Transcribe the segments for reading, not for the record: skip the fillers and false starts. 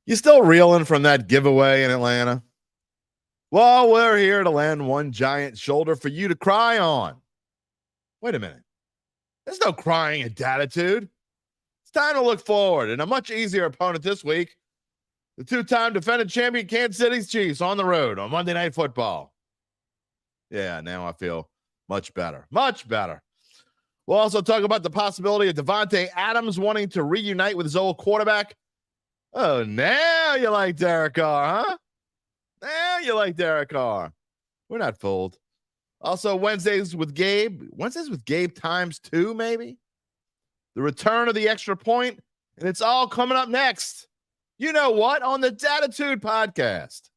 You still reeling from that giveaway in Atlanta? Well, we're here to land one giant shoulder for you to cry on. Wait a minute. There's no crying at Dattitude. It's time to look forward and a much easier opponent this week. The two-time defending champion Kansas City Chiefs on the road on Monday Night Football. Yeah, now I feel much better. Much better. We'll also talk about the possibility of Davante Adams wanting to reunite with his old quarterback. Oh, now you like Derek Carr, huh? Now you like Derek Carr. We're not fooled. Also, Wednesdays with Gabe. Wednesdays with Gabe times 2, maybe? The return of the extra point, and it's all coming up next. You know what? On the Dattitude podcast.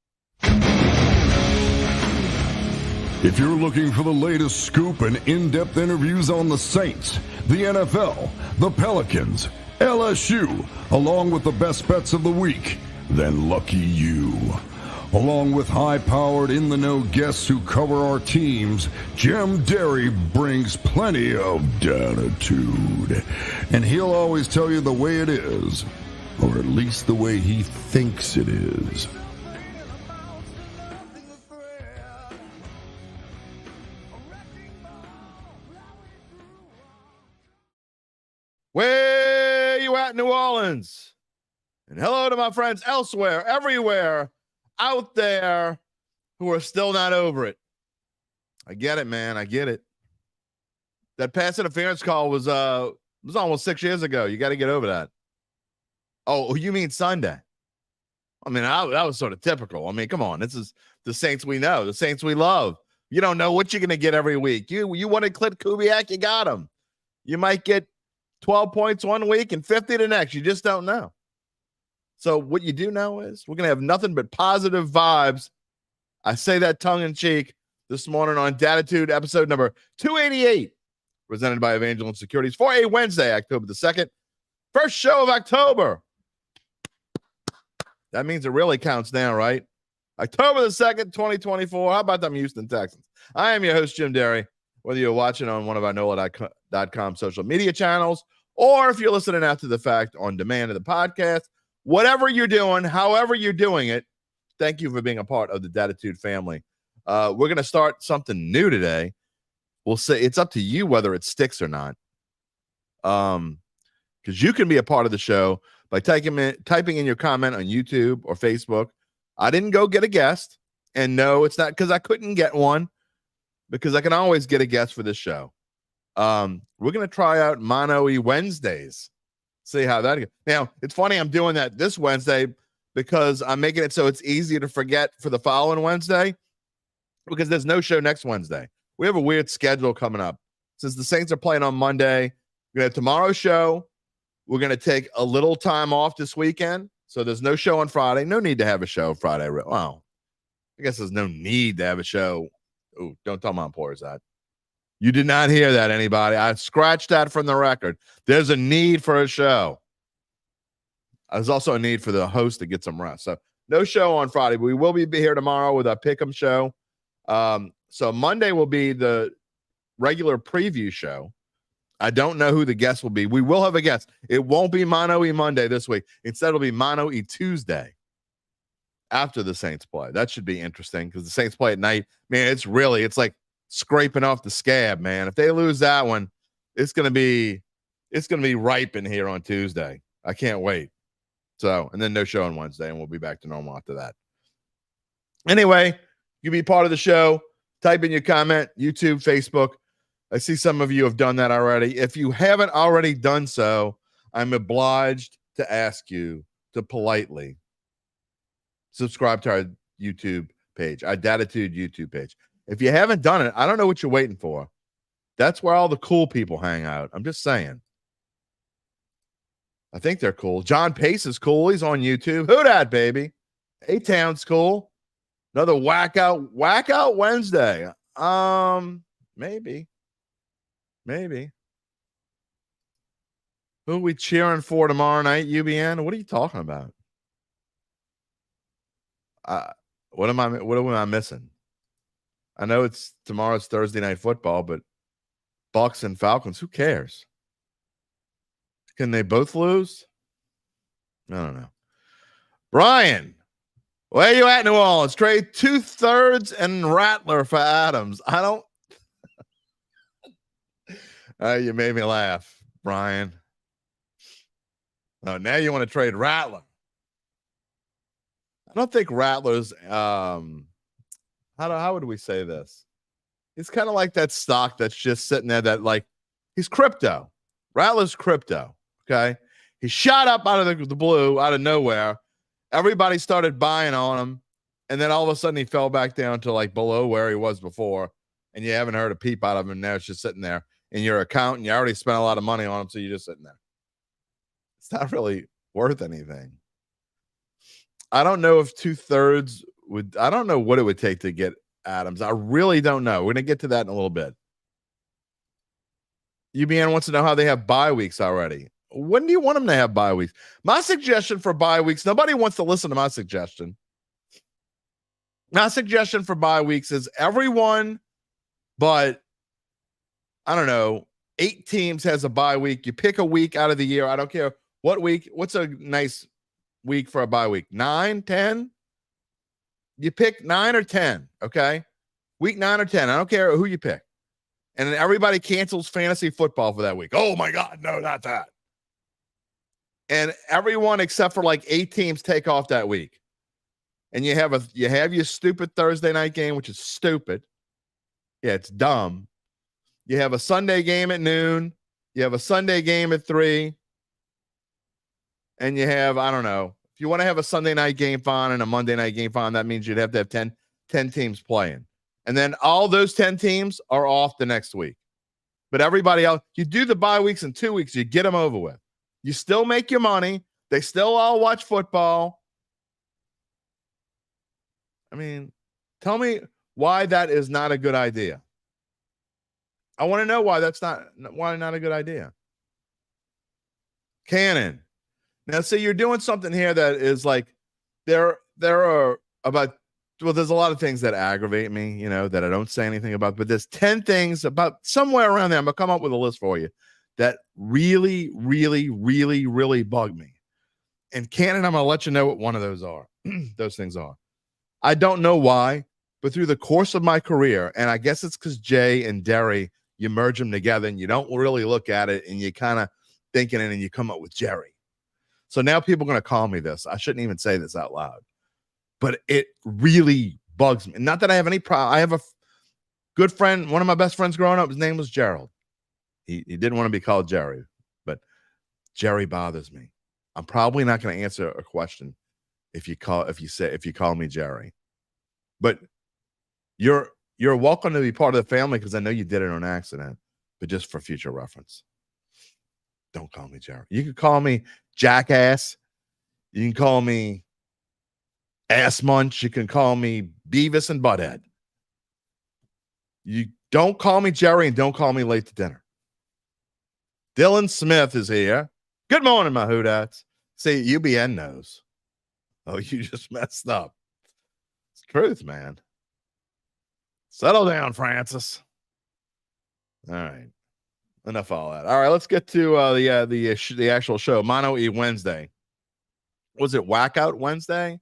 If you're looking for the latest scoop and in-depth interviews on the Saints, the NFL, the Pelicans, LSU, along with the best bets of the week, then lucky you. Along with high-powered, in-the-know guests who cover our teams, Jim Derry brings plenty of Dattitude. And he'll always tell you the way it is, or at least the way he thinks it is. Where you at, New Orleans? And hello to my friends elsewhere, everywhere, out there who are still not over it. I get it, man. I get it. That pass interference call was almost 6 years ago. You got to get over that. Oh, you mean Sunday? I mean, that was sort of typical. I mean, come on. This is the Saints we know, the Saints we love. You don't know what you're going to get every week. You wanted Clint Kubiak, you got him. You might get 12 points one week and 50 the next. You just don't know. So what you do know is we're going to have nothing but positive vibes. I say that tongue-in-cheek this morning on Dattitude, episode number 288, presented by Evangeline Securities for a Wednesday, October the 2nd. First show of October. That means it really counts now, right? October the 2nd, 2024. How about them Houston Texans? I am your host, Jim Derry. Whether you're watching on one of our NOLA.com social media channels, or if you're listening after the fact on demand of the podcast, whatever you're doing, however you're doing it, thank you for being a part of the Dattitude family. We're going to start something new today. We'll say it's up to you whether it sticks or not. Because you can be a part of the show by typing in your comment on YouTube or Facebook. I didn't go get a guest, and no, it's not because I couldn't get one, because I can always get a guest for this show. We're going to try out Mono-y Wednesdays. See how that goes. Now, it's funny I'm doing that this Wednesday because I'm making it so it's easier to forget for the following Wednesday, because there's no show next Wednesday. We have a weird schedule coming up. Since the Saints are playing on Monday, we're going to have tomorrow's show. We're going to take a little time off this weekend. So there's no show on Friday. No need to have a show Friday. Well, I guess there's no need to have a show. Oh, don't tell my employers that. You did not hear that, anybody. I scratched that from the record. There's a need for a show. There's also a need for the host to get some rest. So no show on Friday. But we will be here tomorrow with our Pick'em show. So Monday will be the regular preview show. I don't know who the guest will be. We will have a guest. It won't be Mono-y Monday this week. Instead, it'll be Mono-y Tuesday after the Saints play. That should be interesting because the Saints play at night. Man, it's like scraping off the scab, man. If they lose that one, it's gonna be ripe in here on Tuesday. I can't wait. So, and then no show on Wednesday, and we'll be back to normal after that. Anyway, you be part of the show. Type in your comment, YouTube, Facebook. I see some of you have done that already. If you haven't already done so, I'm obliged to ask you to politely subscribe to our YouTube page, our Dattitude YouTube page. If you haven't done it, I don't know what you're waiting for. That's where all the cool people hang out. I'm just saying. I think they're cool. John Pace is cool. He's on YouTube. Who dat, baby? A-Town's cool. Another whack out Wednesday. Maybe. Who are we cheering for tomorrow night, UBN? What are you talking about? What am I missing? I know tomorrow's Thursday Night Football, but Bucks and Falcons, who cares? Can they both lose? I don't know. Brian, where you at, New Orleans? Trade 2/3 and Rattler for Adams. I don't. You made me laugh, Brian. Oh, now you want to trade Rattler. I don't think Rattler's how would we say this? He's kind of like that stock that's just sitting there that like he's crypto. Rattler's crypto. Okay. He shot up out of the blue, out of nowhere. Everybody started buying on him. And then all of a sudden he fell back down to like below where he was before. And you haven't heard a peep out of him. Now it's just sitting there in your account and you already spent a lot of money on him. So you're just sitting there. It's not really worth anything. I don't know if 2/3 would, I don't know what it would take to get Adams. I really don't know. We're going to get to that in a little bit. UBN wants to know how they have bye weeks already. When do you want them to have bye weeks? My suggestion for bye weeks, nobody wants to listen to my suggestion. My suggestion for bye weeks is everyone but, I don't know, 8 teams has a bye week. You pick a week out of the year. I don't care what week. What's a nice week for a bye week? 9, 10? You pick 9 or 10, okay? Week 9 or 10. I don't care who you pick. And then everybody cancels fantasy football for that week. Oh, my God. No, not that. And everyone except for like 8 teams take off that week. And you have your stupid Thursday night game, which is stupid. Yeah, it's dumb. You have a Sunday game at noon. You have a Sunday game at 3. And you have, I don't know, if you want to have a Sunday night game fine and a Monday night game fine, that means you'd have to have 10 teams playing. And then all those 10 teams are off the next week. But everybody else, you do the bye weeks in 2 weeks, you get them over with. You still make your money. They still all watch football. I mean, tell me why that is not a good idea. I want to know why not a good idea. Cannon. Now, see, you're doing something here that is like there are about, well, there's a lot of things that aggravate me, you know, that I don't say anything about, but there's 10 things about somewhere around there. I'm going to come up with a list for you that really, really, really, really bug me. And Cannon, I'm going to let you know what one of those are. Those things are. I don't know why, but through the course of my career, and I guess it's because Jay and Derry, you merge them together and you don't really look at it and you kind of thinking it and you come up with Jerry. So now people are going to call me this. I shouldn't even say this out loud, but it really bugs me. Not that I have any problem. I have a good friend, one of my best friends growing up. His name was Gerald. He didn't want to be called Jerry, but Jerry bothers me. I'm probably not going to answer a question if you call me Jerry, but you're welcome to be part of the family because I know you did it on accident, but just for future reference. Don't call me Jerry. You can call me Jackass. You can call me Ass Munch. You can call me Beavis and Butthead. You don't call me Jerry and don't call me late to dinner. Dylan Smith is here. Good morning, my Hoodats. See, UBN knows. Oh, you just messed up. It's the truth, man. Settle down, Francis. All right. Enough of all that. All right, let's get to the actual show. Mono E Wednesday. Was it Whackout Wednesday?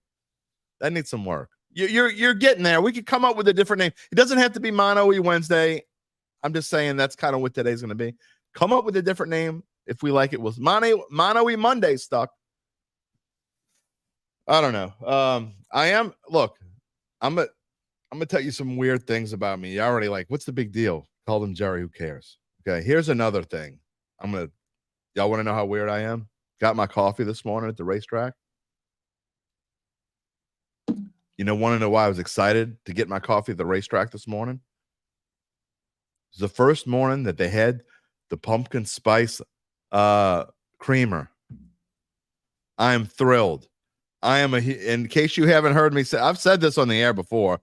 That needs some work. You're getting there. We could come up with a different name. It doesn't have to be Mono E Wednesday. I'm just saying that's kind of what today's going to be. Come up with a different name if we like it. Was Mono E Monday stuck? I don't know. I'm gonna tell you some weird things about me. You already like, what's the big deal? Call him Jerry. Who cares? Okay, here's another thing. Y'all want to know how weird I am? Got my coffee this morning at the racetrack. Want to know why I was excited to get my coffee at the racetrack this morning? It was the first morning that they had the pumpkin spice creamer. I am thrilled. In case you haven't heard me say, I've said this on the air before,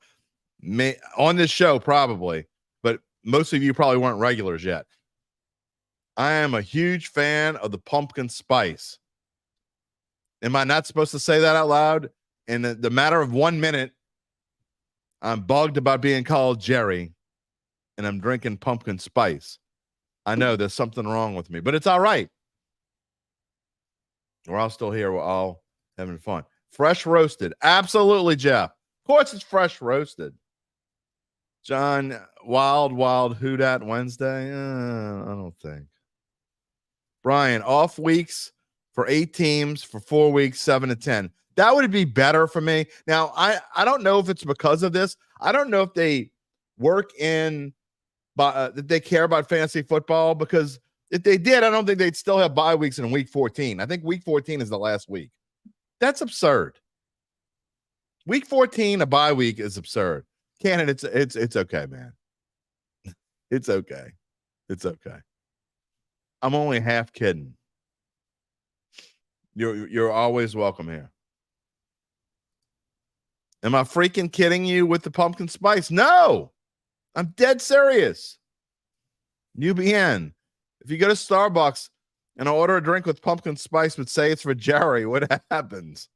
on this show probably, but most of you probably weren't regulars yet. I am a huge fan of the pumpkin spice. Am I not supposed to say that out loud? In the matter of 1 minute, I'm bugged about being called Jerry, and I'm drinking pumpkin spice. I know there's something wrong with me, but it's all right. We're all still here. We're all having fun. Fresh roasted. Absolutely, Jeff. Of course it's fresh roasted. John, wild who dat Wednesday? I don't think. Brian, off weeks for 8 teams for 4 weeks, 7 to 10. That would be better for me. Now, I don't know if it's because of this. I don't know if they work in, that they care about fantasy football, because if they did, I don't think they'd still have bye weeks in week 14. I think week 14 is the last week. That's absurd. Week 14, a bye week is absurd. Cannon, it's okay, man. It's okay. It's okay. I'm only half kidding. You're always welcome here. Am I freaking kidding you with the pumpkin spice? No, I'm dead serious. UBN. If you go to Starbucks and order a drink with pumpkin spice but say it's for Jerry, what happens?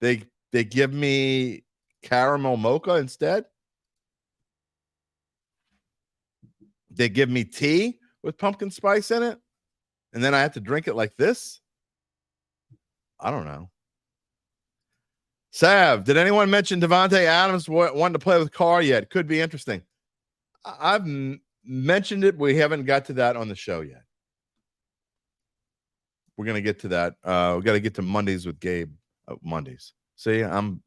They give me caramel mocha instead. They give me tea with pumpkin spice in it, and then I have to drink it like this. I don't know. Sav, did anyone mention Davante Adams wanting to play with Carr yet? Could be interesting. I've mentioned it. We haven't got to that on the show yet. We're going to get to that. We got to get to Mondays with Gabe. Mondays. See, I'm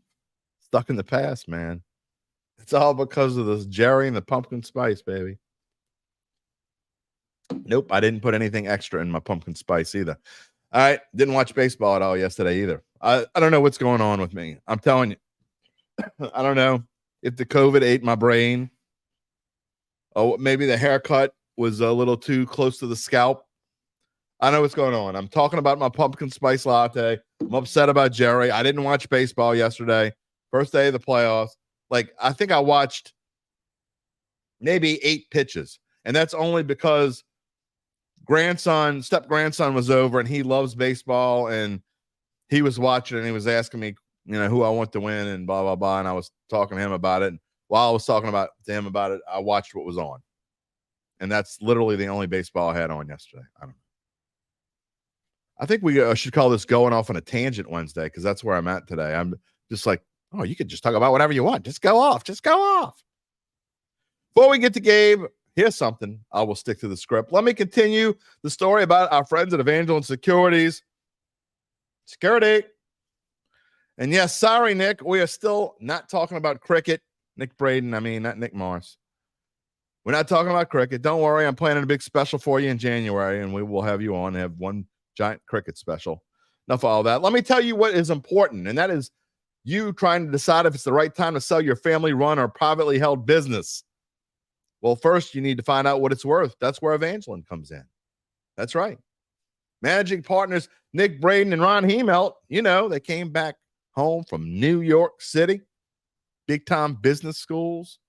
stuck in the past, man. It's all because of this Jerry and the pumpkin spice, baby. Nope, I didn't put anything extra in my pumpkin spice either. All right, didn't watch baseball at all yesterday either. I don't know what's going on with me. I'm telling you, I don't know if the COVID ate my brain. Oh, maybe the haircut was a little too close to the scalp. I know what's going on. I'm talking about my pumpkin spice latte. I'm upset about Jerry. I didn't watch baseball yesterday. First day of the playoffs. Like, I think I watched maybe 8 pitches. And that's only because step grandson was over and he loves baseball, and he was watching and he was asking me, who I want to win and blah, blah, blah. And I was talking to him about it. And while I was talking to him about it, I watched what was on. And that's literally the only baseball I had on yesterday. I don't know. I think we should call this going off on a tangent Wednesday, because that's where I'm at today. I'm just like, oh, you could just talk about whatever you want. Just go off. Just go off. Before we get to Gabe, here's something. I will stick to the script. Let me continue the story about our friends at Evangel Security. And yes, sorry, Nick, we are still not talking about cricket. Nick Braden, not Nick Morris. We're not talking about cricket. Don't worry, I'm planning a big special for you in January, and we will have you on and have one giant cricket special. Enough of all that. Let me tell you what is important, and that is you trying to decide if it's the right time to sell your family-run or privately held business. Well, first, you need to find out what it's worth. That's where Evangeline comes in. That's right. Managing partners Nick Braden and Ron Hemelt, they came back home from New York City, big-time business schools,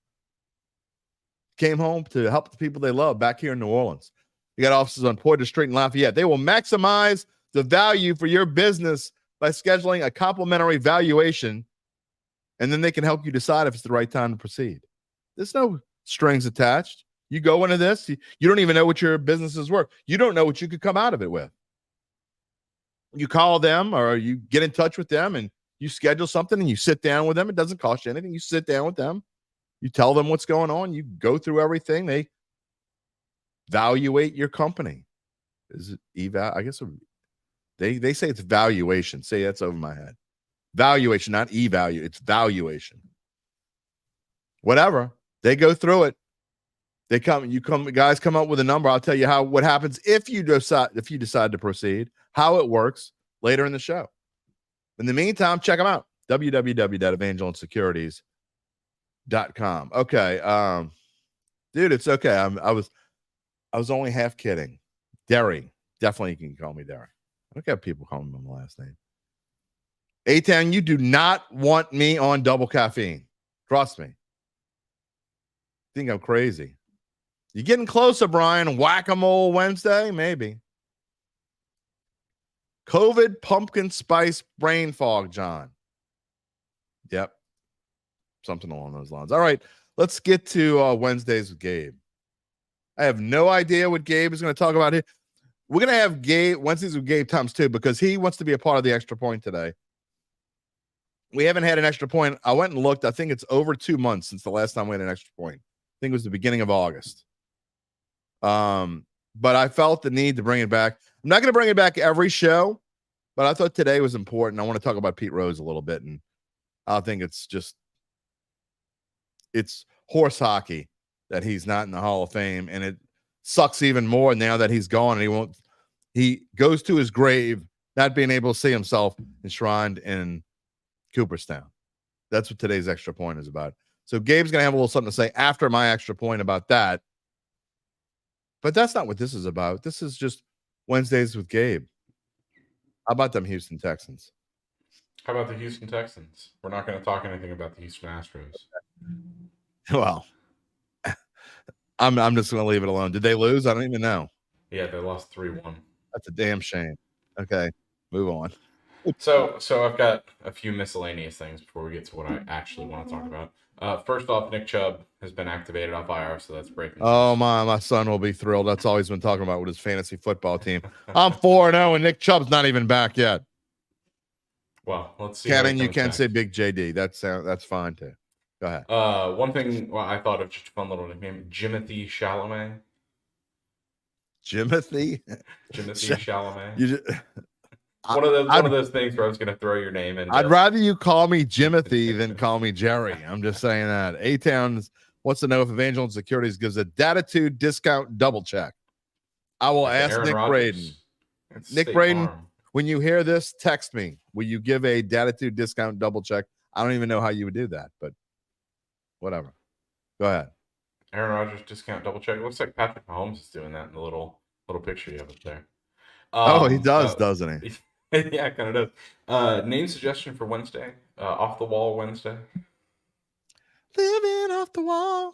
came home to help the people they love back here in New Orleans. You got offices on Poydras Street and Lafayette. They will maximize the value for your business by scheduling a complimentary valuation, and then they can help you decide if it's the right time to proceed. There's no strings attached. You go into this, you don't even know what your business is worth. You don't know what you could come out of it with. You call them or you get in touch with them and you schedule something and you sit down with them. It doesn't cost you anything. You sit down with them. You tell them what's going on. You go through everything. They evaluate your company. Is it eval? I guess they say it's valuation. Say that's over my head. Valuation, not evaluate. It's valuation. Whatever. They go through it. Guys come up with a number. I'll tell you what happens if you decide to proceed, how it works later in the show. In the meantime, check them out. www.evangelinsecurities.com. Okay. Dude, it's okay. I was only half kidding. Derry. Definitely you can call me Derry. I don't have people calling me my last name. A-Town, you do not want me on double caffeine. Trust me. Think I'm crazy. You getting closer, Brian. Whack-a-mole Wednesday? Maybe. COVID pumpkin spice brain fog, John. Yep. Something along those lines. All right. Let's get to Wednesdays with Gabe. I have no idea what Gabe is going to talk about here. We're going to have Gabe Wednesdays with Gabe Thomas too, because he wants to be a part of the extra point today. We haven't had an extra point. I went and looked. I think it's over 2 months since the last time we had an extra point. I think it was the beginning of August. But I felt the need to bring it back. I'm not going to bring it back every show, but I thought today was important. I want to talk about Pete Rose a little bit, and I think it's horse hockey that he's not in the Hall of Fame, and it sucks even more now that he's gone and he goes to his grave not being able to see himself enshrined in Cooperstown. That's what today's extra point is about. So Gabe's going to have a little something to say after my extra point about that. But that's not what this is about. This is just Wednesdays with Gabe. How about them Houston Texans? How about the Houston Texans? We're not going to talk anything about the Houston Astros. Well, I'm just going to leave it alone. Did they lose? I don't even know. Yeah, they lost 3-1. That's a damn shame. Okay, move on. So I've got a few miscellaneous things before we get to what I actually want to talk about. First off, Nick Chubb has been activated off IR, so that's breaking news. Oh, my son will be thrilled. That's all he's been talking about with his fantasy football team. I'm 4-0, and Nick Chubb's not even back yet. Well, let's see. Cannon, you can say Big JD. That's fine, too. Go ahead. One thing I thought of, just a fun little nickname, Jimothy Chalamet. Jimothy Chalamet. One of those things where I was going to throw your name in. I'd rather you call me Jimothy than call me Jerry. I'm just saying that. A-Town wants to know if Evangelion Securities gives a Dattitude discount double check. I will ask Nick Braden. Nick Braden, when you hear this, text me. Will you give a Dattitude discount double check? I don't even know how you would do that, but whatever. Go ahead. Aaron Rodgers discount double check. It looks like Patrick Mahomes is doing that in the little picture you have up there. He does, doesn't he? Yeah, it kind of does. Name suggestion for Wednesday. Off the wall Wednesday. Living off the wall.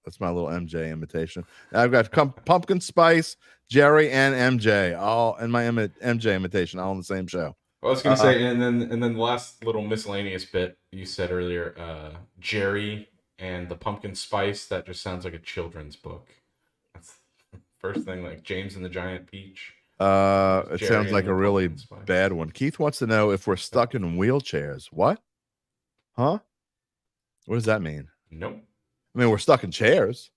That's my little MJ imitation. I've got Pumpkin Spice, Jerry, and MJ all in my MJ imitation, all in the same show. I was going to say, and then the last little miscellaneous bit you said earlier, Jerry and the Pumpkin Spice. That just sounds like a children's book. That's the first thing, like James and the Giant Peach. It sounds like a really bad one. Keith wants to know if we're stuck in wheelchairs. What? Huh? What does that mean? Nope. I mean, we're stuck in chairs.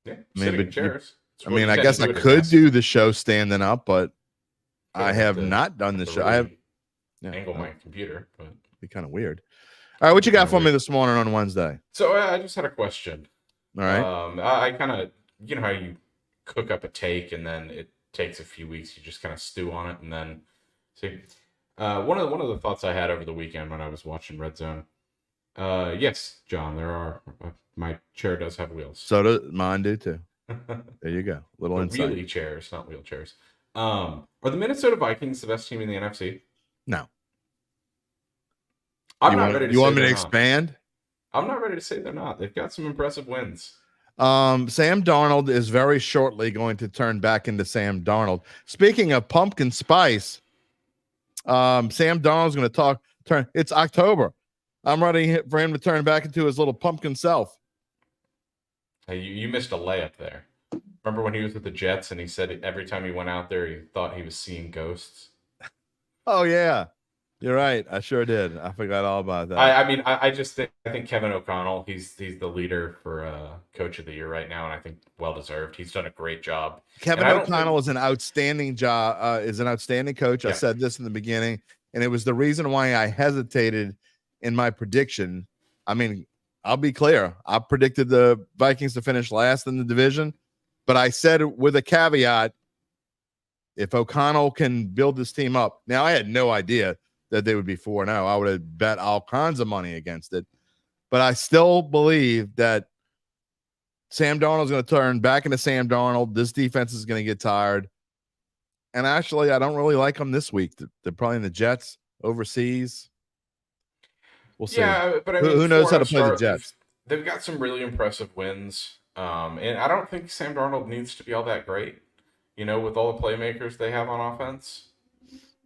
Yeah, sitting in chairs. I guess I could do the show standing up, but I have not done the show. I have angle my computer, but it'd be kind of weird. All right, what you got for me this morning on Wednesday? So I just had a question. All right. I kind of, you know how you cook up a take and then it takes a few weeks, you just kind of stew on it, and then see. One of the thoughts I had over the weekend when I was watching Red Zone. Yes, John, there are. My chair does have wheels. So does mine do too. There you go. Little insight. Wheelie chairs, not wheelchairs. Are the Minnesota Vikings the best team in the NFC? No. You want me to expand? I'm not ready to say they're not. They've got some impressive wins. Sam Darnold is very shortly going to turn back into Sam Darnold. Speaking of pumpkin spice, Sam Darnold's going to turn. It's October. I'm ready for him to turn back into his little pumpkin self. Hey, you missed a layup there. Remember when he was with the Jets and he said every time he went out there, he thought he was seeing ghosts? Oh, yeah. You're right. I sure did. I forgot all about that. I think Kevin O'Connell, he's the leader for Coach of the Year right now, and I think well deserved. He's done a great job. Kevin O'Connell is an outstanding coach. Yeah. I said this in the beginning, and it was the reason why I hesitated in my prediction. I mean, I'll be clear. I predicted the Vikings to finish last in the division, but I said with a caveat, if O'Connell can build this team up. Now, I had no idea that they would be 4-0. I would have bet all kinds of money against it. But I still believe that Sam Darnold's going to turn back into Sam Darnold. This defense is going to get tired. And actually, I don't really like them this week. They're probably in the Jets overseas. We'll see. Yeah, but I mean, who knows how to play the Jets? They've got some really impressive wins. And I don't think Sam Darnold needs to be all that great, with all the playmakers they have on offense.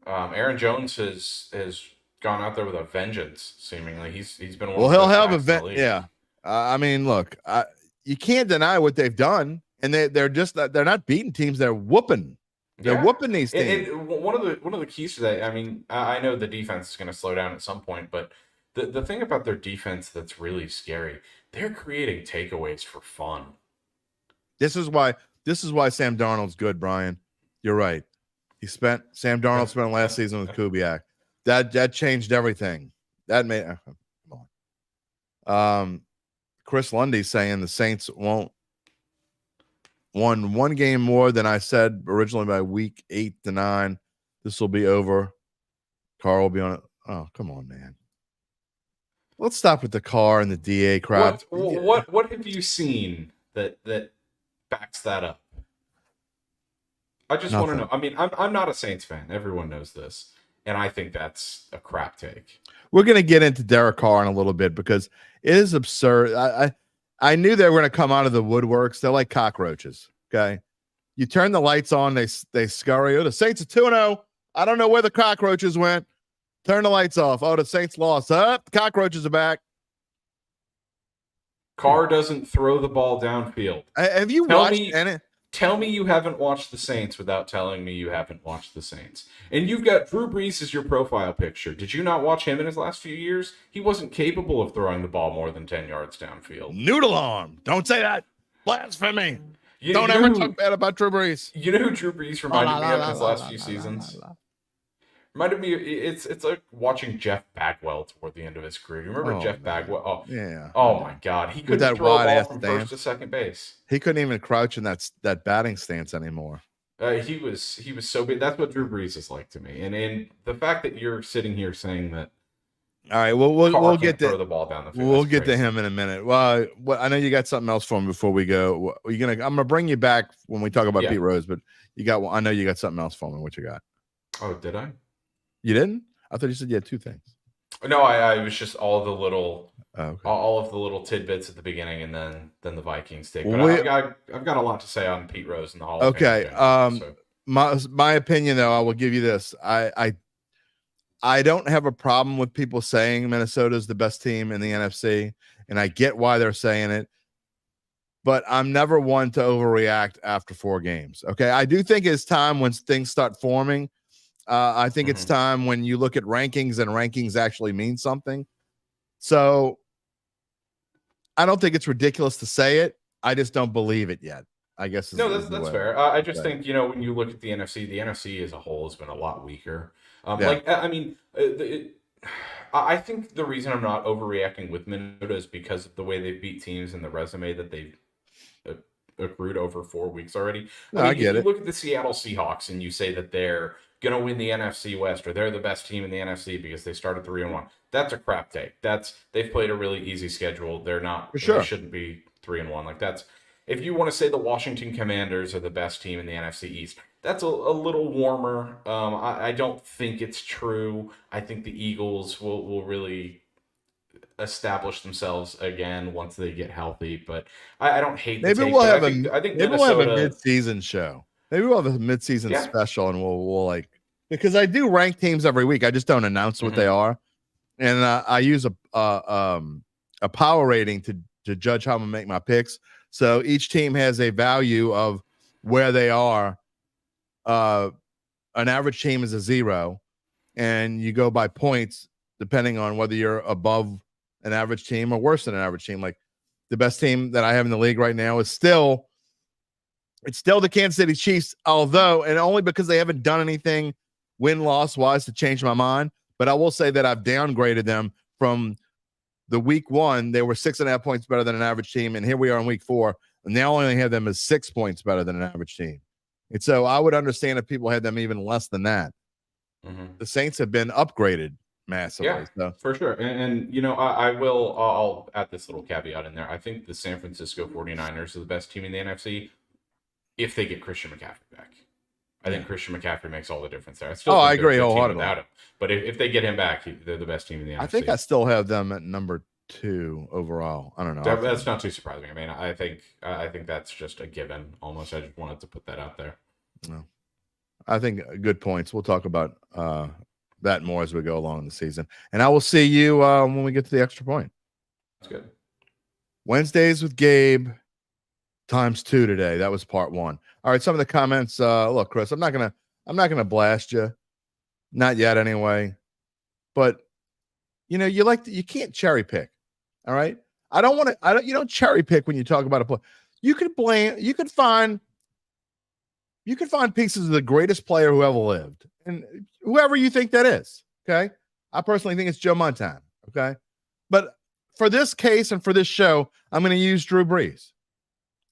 Aaron Jones has gone out there with a vengeance. Seemingly, he's been one. Well, he'll have a yeah. I mean, look, you can't deny what they've done, and they're not beating teams; they're whooping. They're whooping these teams. One of the keys to that, I mean, I know the defense is going to slow down at some point, but the thing about their defense that's really scary, they're creating takeaways for fun. This is why Sam Darnold's good, Brian. You're right. Sam Darnold spent last season with Kubiak. That changed everything. That made come on. Chris Lundy saying the Saints won't won one game more than I said originally by week 8 to 9. This will be over. Carr will be on it. Oh, come on, man. Let's stop with the Carr and the DA crap. What have you seen that backs that up? I just want to know. I mean, I'm not a Saints fan. Everyone knows this. And I think that's a crap take. We're going to get into Derek Carr in a little bit because it is absurd. I knew they were going to come out of the woodworks. They're like cockroaches, okay? You turn the lights on, they scurry. Oh, the Saints are 2-0. I don't know where the cockroaches went. Turn the lights off. Oh, the Saints lost. The cockroaches are back. Carr doesn't throw the ball downfield. Have you watched any? Tell me you haven't watched the Saints without telling me you haven't watched the Saints. And you've got Drew Brees as your profile picture. Did you not watch him in his last few years? He wasn't capable of throwing the ball more than 10 yards downfield. Noodle arm. Don't say that. Blasphemy. Don't ever talk bad about Drew Brees. You know who Drew Brees reminded me of his last few seasons? Reminded me, it's like watching Jeff Bagwell toward the end of his career. You remember Jeff Bagwell? Oh, yeah. Oh, my God. He couldn't throw a ball from first to second base. He couldn't even crouch in that batting stance anymore. He was so big. That's what Drew Brees is like to me. And the fact that you're sitting here saying that. All right, we'll get to throw the ball down the field. We'll get to him in a minute. Well, I know you got something else for him before we go. I'm gonna bring you back when we talk about Pete Rose, but I know you got something else for me. What you got? Oh, did I? You didn't? I thought you said you had two things. No, I was just all of the little tidbits at the beginning, and then the Vikings take. But I've got a lot to say on Pete Rose and the Hall of Fame. Okay. My opinion, though, I will give you this. I don't have a problem with people saying Minnesota is the best team in the NFC, and I get why they're saying it. But I'm never one to overreact after 4 games. Okay, I do think it's time when things start forming. I think it's time when you look at rankings and rankings actually mean something. So I don't think it's ridiculous to say it. I just don't believe it yet. I guess. That's fair. I just think, when you look at the NFC as a whole has been a lot weaker. I think the reason I'm not overreacting with Minnesota is because of the way they beat teams and the resume that they've accrued over 4 weeks already. I get it. You look at the Seattle Seahawks and you say that they're going to win the NFC West or they're the best team in the NFC because they started 3-1. That's a crap take. They've played a really easy schedule. They're not. For sure. They shouldn't be 3-1. Like that's. If you want to say the Washington Commanders are the best team in the NFC East, that's a little warmer. I don't think it's true. I think the Eagles will really establish themselves again once they get healthy. But I don't hate. Maybe we'll have we'll have a mid-season show. Maybe we'll have a mid-season special, and we'll because I do rank teams every week. I just don't announce what they are, and I use a power rating to judge how I'm gonna make my picks. So each team has a value of where they are. An average team is a 0, and you go by points depending on whether you're above an average team or worse than an average team. Like the best team that I have in the league right now is still the Kansas City Chiefs, although, and only because they haven't done anything win-loss wise to change my mind. But I will say that I've downgraded them from the week 1. They were 6.5 points better than an average team. And here we are in week 4. And now I only have them as 6 points better than an average team. And so I would understand if people had them even less than that. The Saints have been upgraded massively. Yeah, so. For sure. And I'll add this little caveat in there. I think the San Francisco 49ers are the best team in the NFC if they get Christian McCaffrey back. I think Christian McCaffrey makes all the difference there. I agree wholeheartedly without him. But if they get him back, they're the best team in the NFC. I think I still have them at number 2 overall. I don't know. That's not too surprising. I mean, I think that's just a given almost. I just wanted to put that out there. No. I think good points. We'll talk about that more as we go along in the season. And I will see you when we get to the extra point. That's good. Wednesdays with Gabe. times 2 today. That was part 1. All right, some of the comments. Look, Chris, I'm not gonna blast you, not yet anyway. But you can't cherry pick. All right, you don't cherry pick when you talk about a play. You could find pieces of the greatest player who ever lived, and whoever you think that is. Okay, I personally think it's Joe Montana. Okay, but for this case and for this show, I'm going to use Drew Brees.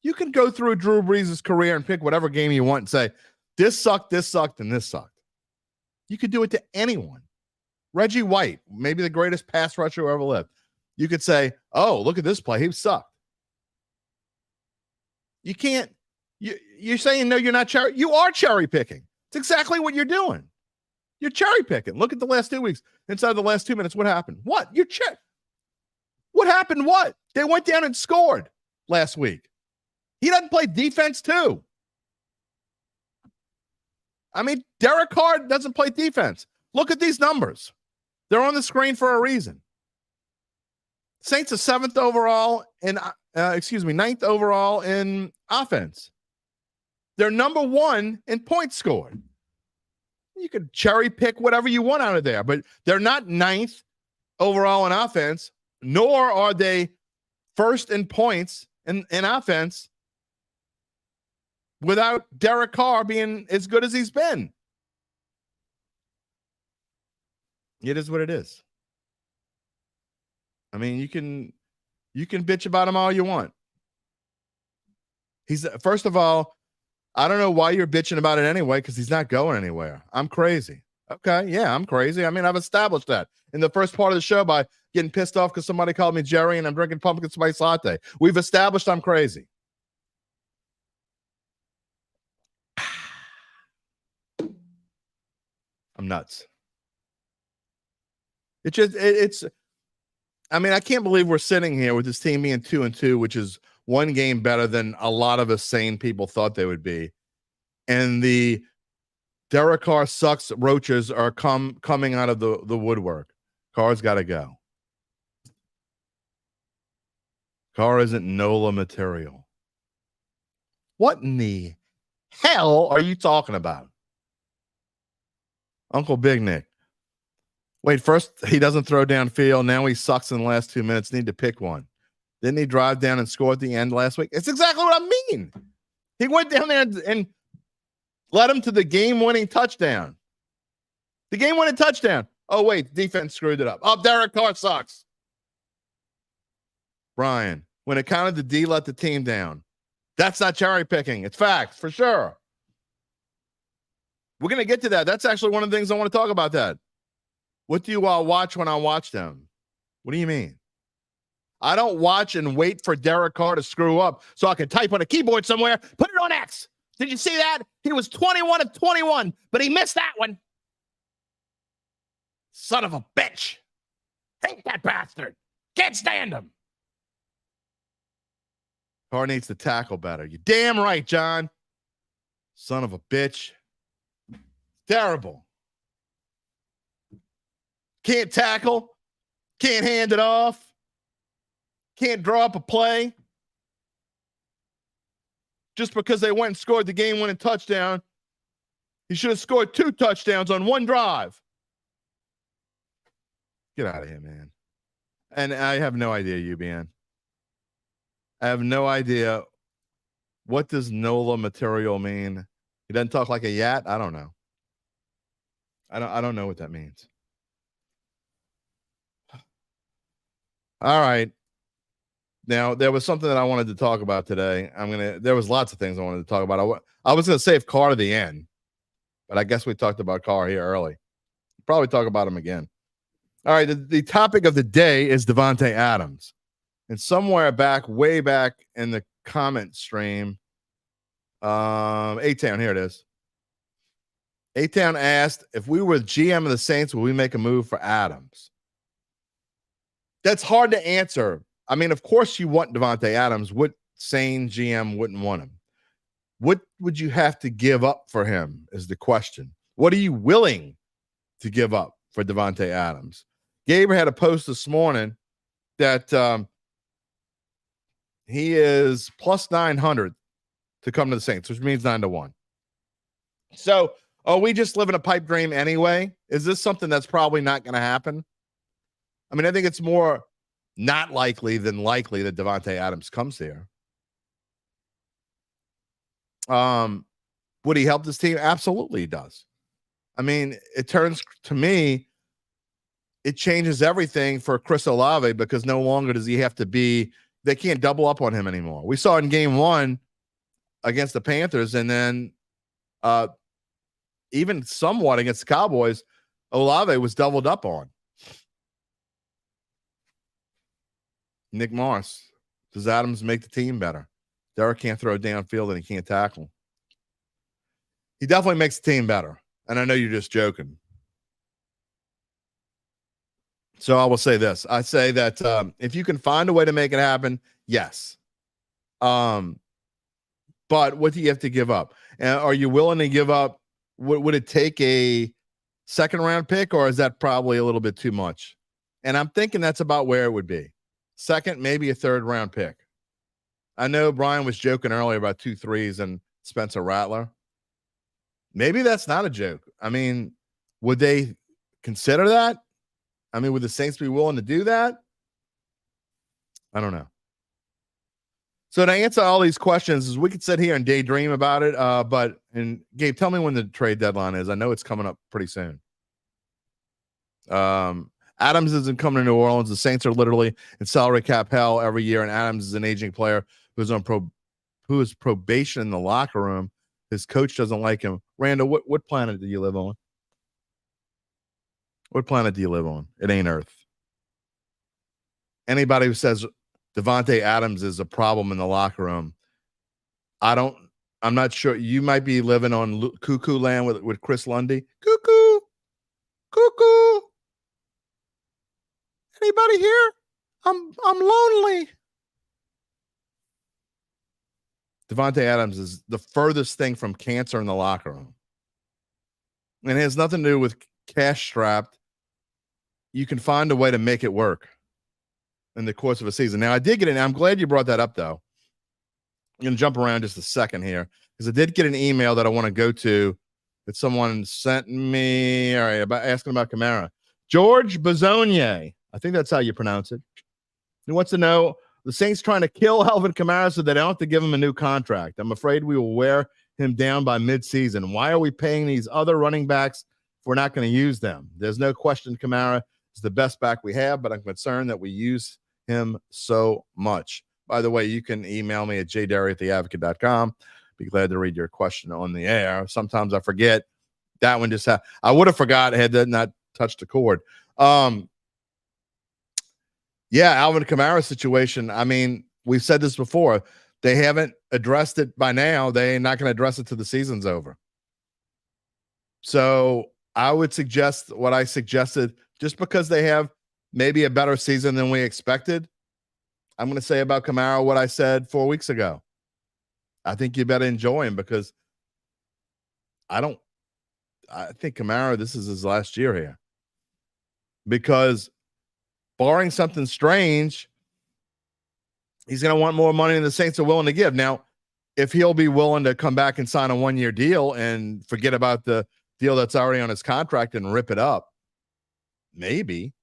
You can go through Drew Brees' career and pick whatever game you want and say, this sucked, and this sucked. You could do it to anyone. Reggie White, maybe the greatest pass rusher who ever lived. You could say, oh, look at this play. He sucked. You can't. You're saying, no, you're not you are cherry picking. It's exactly what you're doing. You're cherry picking. Look at the last 2 weeks. Inside the last 2 minutes, what happened? What? What happened? What? They went down and scored last week. He doesn't play defense too. I mean, Derek Carr doesn't play defense. Look at these numbers. They're on the screen for a reason. Saints are 7th overall in, 9th overall in offense. They're number 1 in points scored. You could cherry pick whatever you want out of there, but they're not 9th overall in offense, nor are they first in points in offense without Derek Carr being as good as he's been. It is what it is. I mean, you can bitch about him all you want. First of all, I don't know why you're bitching about it anyway, because he's not going anywhere. I'm crazy. Okay, yeah, I'm crazy. I mean, I've established that in the first part of the show by getting pissed off because somebody called me Jerry and I'm drinking pumpkin spice latte. We've established I'm crazy. I'm nuts. I mean, I can't believe we're sitting here with this team being 2-2, which is 1 game better than a lot of us sane people thought they would be. And the Derek Carr sucks roaches are coming out of the woodwork. Carr's got to go. Carr isn't NOLA material. What in the hell are you talking about? Uncle Big Nick. Wait, first he doesn't throw downfield. Now he sucks in the last 2 minutes. Need to pick one. Didn't he drive down and score at the end last week? It's exactly what I mean. He went down there and led him to the game-winning touchdown. The game-winning touchdown. Oh, wait, defense screwed it up. Oh, Derek Carr sucks. Brian, when it counted, the D let the team down. That's not cherry picking. It's facts, for sure. We're going to get to that. That's actually one of the things I want to talk about that. What do you all watch when I watch them? What do you mean? I don't watch and wait for Derek Carr to screw up so I can type on a keyboard somewhere, put it on X. Did you see that? He was 21 of 21, but he missed that one. Son of a bitch. Hate that bastard. Can't stand him. Carr needs to tackle better. You damn right, John. Son of a bitch. Terrible. Can't tackle. Can't hand it off. Can't draw up a play. Just because they went and scored the game-winning touchdown, he should have scored 2 touchdowns on 1 drive. Get out of here, man. And I have no idea, UBN. I have no idea. What does NOLA material mean? He doesn't talk like a yat? I don't know. I don't know what that means. All right. Now, there was something that I wanted to talk about today. There was lots of things I wanted to talk about. I was going to save Carr to the end, but I guess we talked about Carr here early. Probably talk about him again. All right. The topic of the day is Davante Adams. And somewhere way back in the comment stream, A-Town, here it is. A-Town asked, if we were GM of the Saints, would we make a move for Adams? That's hard to answer. I mean, of course you want Davante Adams. What sane GM wouldn't want him? What would you have to give up for him is the question. What are you willing to give up for Davante Adams? Gabe had a post this morning that He is plus 900 to come to the Saints, which means 9-1. So, we just live in a pipe dream anyway? Is this something that's probably not going to happen? I mean, I think it's more not likely than likely that Davante Adams comes here. Would he help this team? Absolutely he does. I mean, it turns to me, it changes everything for Chris Olave because no longer does he have to be, they can't double up on him anymore. We saw in game 1 against the Panthers, and then even somewhat against the Cowboys, Olave was doubled up on. Nick Moss, does Adams make the team better? Derek can't throw downfield and he can't tackle. He definitely makes the team better. And I know you're just joking. So I will say this. I say that if you can find a way to make it happen, yes. But what do you have to give up? Are you willing to give up? Would it take a second-round pick, or is that probably a little bit too much? And I'm thinking that's about where it would be. Second, maybe a third-round pick. I know Brian was joking earlier about 2 threes and Spencer Rattler. Maybe that's not a joke. I mean, would they consider that? I mean, would the Saints be willing to do that? I don't know. So to answer all these questions, we could sit here and daydream about it. And Gabe, tell me when the trade deadline is. I know it's coming up pretty soon. Adams isn't coming to New Orleans. The Saints are literally in salary cap hell every year, and Adams is an aging player who is probation in the locker room. His coach doesn't like him. Randall, what planet do you live on? What planet do you live on? It ain't Earth. Anybody who says Davante Adams is a problem in the locker room, I'm not sure. You might be living on cuckoo land with Chris Lundy. Cuckoo. Anybody here? I'm lonely. Davante Adams is the furthest thing from cancer in the locker room. And it has nothing to do with cash strapped. You can find a way to make it work in the course of a season. Now, I did get it. I'm glad you brought that up, though. I'm going to jump around just a second here because I did get an email that I want to go to that someone sent me about asking about Kamara. George Bazonier, I think that's how you pronounce it. He wants to know, the Saints trying to kill Alvin Kamara so they don't have to give him a new contract. I'm afraid we will wear him down by midseason. Why are we paying these other running backs if we're not going to use them? There's no question Kamara is the best back we have, but I'm concerned that we use him so much. By the way, you can email me at jderry@theadvocate.com. Be glad to read your question on the air. Sometimes I forget. That one just I would have forgot had that not touched the cord. Yeah, Alvin Kamara situation. I mean, we've said this before. They haven't addressed it by now. They're not going to address it till the season's over. So I would suggest what I suggested, just because they have maybe a better season than we expected. I'm going to say about Kamara what I said 4 weeks ago. I think you better enjoy him because I think Kamara, this is his last year here. Because barring something strange, he's going to want more money than the Saints are willing to give. Now, if he'll be willing to come back and sign a 1-year deal and forget about the deal that's already on his contract and rip it up, maybe.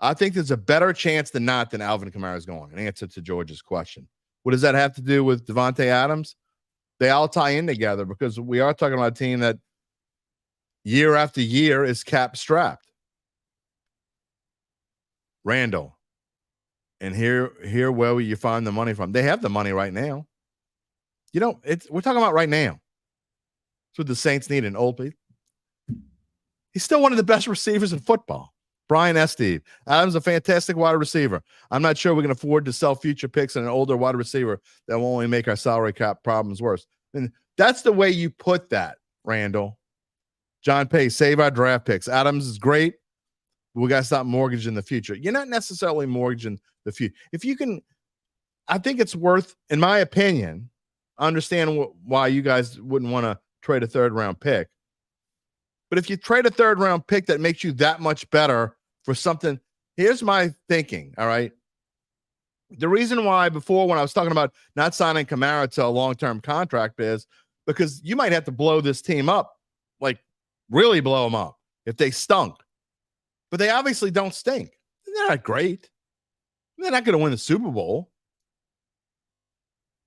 I think there's a better chance than not than Alvin Kamara is going. An answer to George's question. What does that have to do with Davante Adams? They all tie in together because we are talking about a team that year after year is cap strapped. Randall, and here where will you find the money from? They have the money right now. You know, we're talking about right now. That's what the Saints need, an old piece. He's still one of the best receivers in football. Brian Esteve. Adams a fantastic wide receiver. I'm not sure we can afford to sell future picks and an older wide receiver that will only make our salary cap problems worse. And that's the way you put that, Randall. John Pace, save our draft picks. Adams is great. We got to stop mortgaging the future. You're not necessarily mortgaging the future. If you can, I think it's worth, in my opinion, understand why you guys wouldn't want to trade a third-round pick. But if you trade a third-round pick that makes you that much better for something, here's my thinking, all right? The reason why before when I was talking about not signing Kamara to a long-term contract is because you might have to blow this team up, like really blow them up if they stunk. But they obviously don't stink. They're not great. They're not going to win the Super Bowl.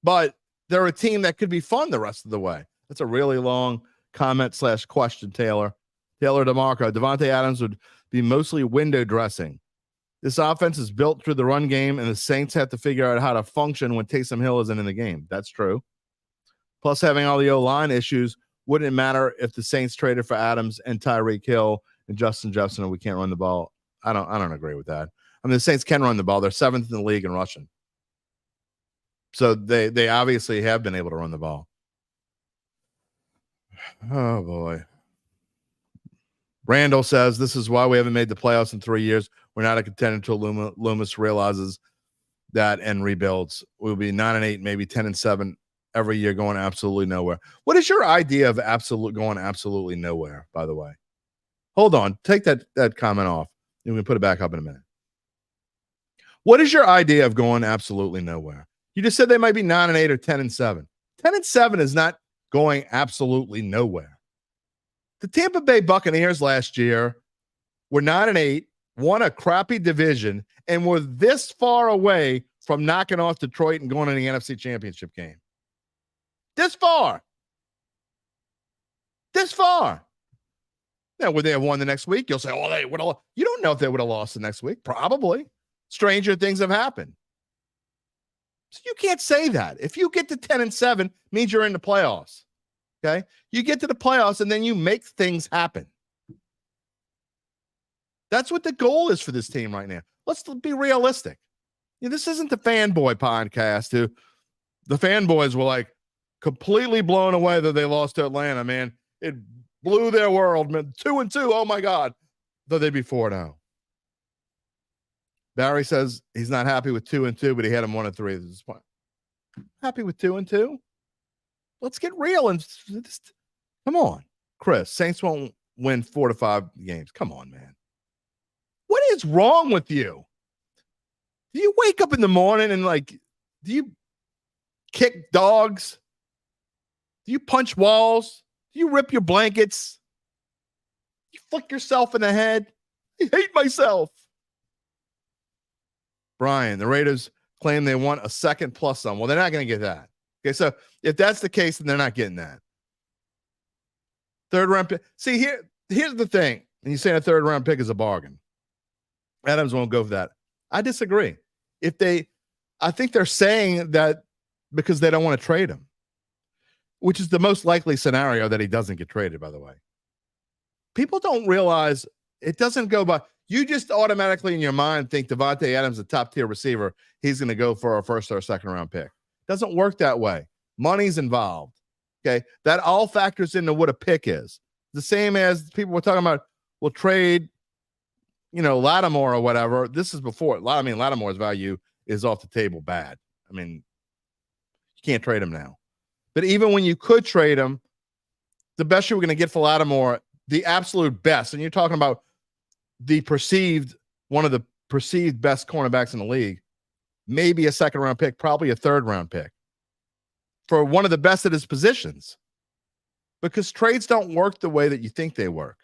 But they're a team that could be fun the rest of the way. That's a really long comment/question, Taylor. Taylor DeMarco. Davante Adams would be mostly window dressing. This offense is built through the run game, and the Saints have to figure out how to function when Taysom Hill isn't in the game. That's true. Plus, having all the O-line issues wouldn't matter if the Saints traded for Adams and Tyreek Hill and Justin Jefferson, and we can't run the ball. I don't agree with that. I mean, the Saints can run the ball. They're 7th in the league in rushing. So they obviously have been able to run the ball. Oh, boy. Randall says, this is why we haven't made the playoffs in 3 years. We're not a contender until Loomis realizes that and rebuilds. We'll be 9-8, maybe 10-7 every year, going absolutely nowhere. What is your idea of going absolutely nowhere, by the way? Hold on. Take that comment off. And we can put it back up in a minute. What is your idea of going absolutely nowhere? You just said they might be 9-8 or 10-7. 10-7 is not going absolutely nowhere. The Tampa Bay Buccaneers last year were 9-8, won a crappy division, and were this far away from knocking off Detroit and going to the NFC Championship game. This far. This far. Now, would they have won the next week? You'll say, oh, they would have. You don't know if they would have lost the next week. Probably. Stranger things have happened. So you can't say that. If you get to 10-7, means you're in the playoffs. Okay? You get to the playoffs, and then you make things happen. That's what the goal is for this team right now. Let's be realistic. This isn't the fanboy podcast. The fanboys were like completely blown away that they lost to Atlanta, man. It blew their world, man. 2-2. Oh my God. Though they'd be 4-0. Barry says he's not happy with 2-2, but he had him 1-3 at this point. Happy with 2-2? Let's get real and just come on. Chris, Saints won't win 4 to 5 games. Come on, man. What is wrong with you? Do you wake up in the morning and do you kick dogs? Do you punch walls? Do you rip your blankets? You flick yourself in the head? I hate myself. Brian, the Raiders claim they want a second plus some. Well, they're not going to get that. Okay, so if that's the case, then they're not getting that. Third round pick. See, here's the thing. And you say a third round pick is a bargain. Adams won't go for that. I disagree. I think they're saying that because they don't want to trade him, which is the most likely scenario that he doesn't get traded, by the way. People don't realize it doesn't go by. You just automatically in your mind think Davante Adams, a top tier receiver, he's going to go for a first or a second round pick. Doesn't work that way. Money's involved. Okay. That all factors into what a pick is. The same as people were talking about, we'll trade, Lattimore or whatever. This is before. Lattimore's value is off the table bad. I mean, you can't trade him now. But even when you could trade him, the best you were going to get for Lattimore, the absolute best, and you're talking about one of the perceived best cornerbacks in the league, maybe a second round pick, probably a third round pick for one of the best at his positions, because trades don't work the way that you think they work.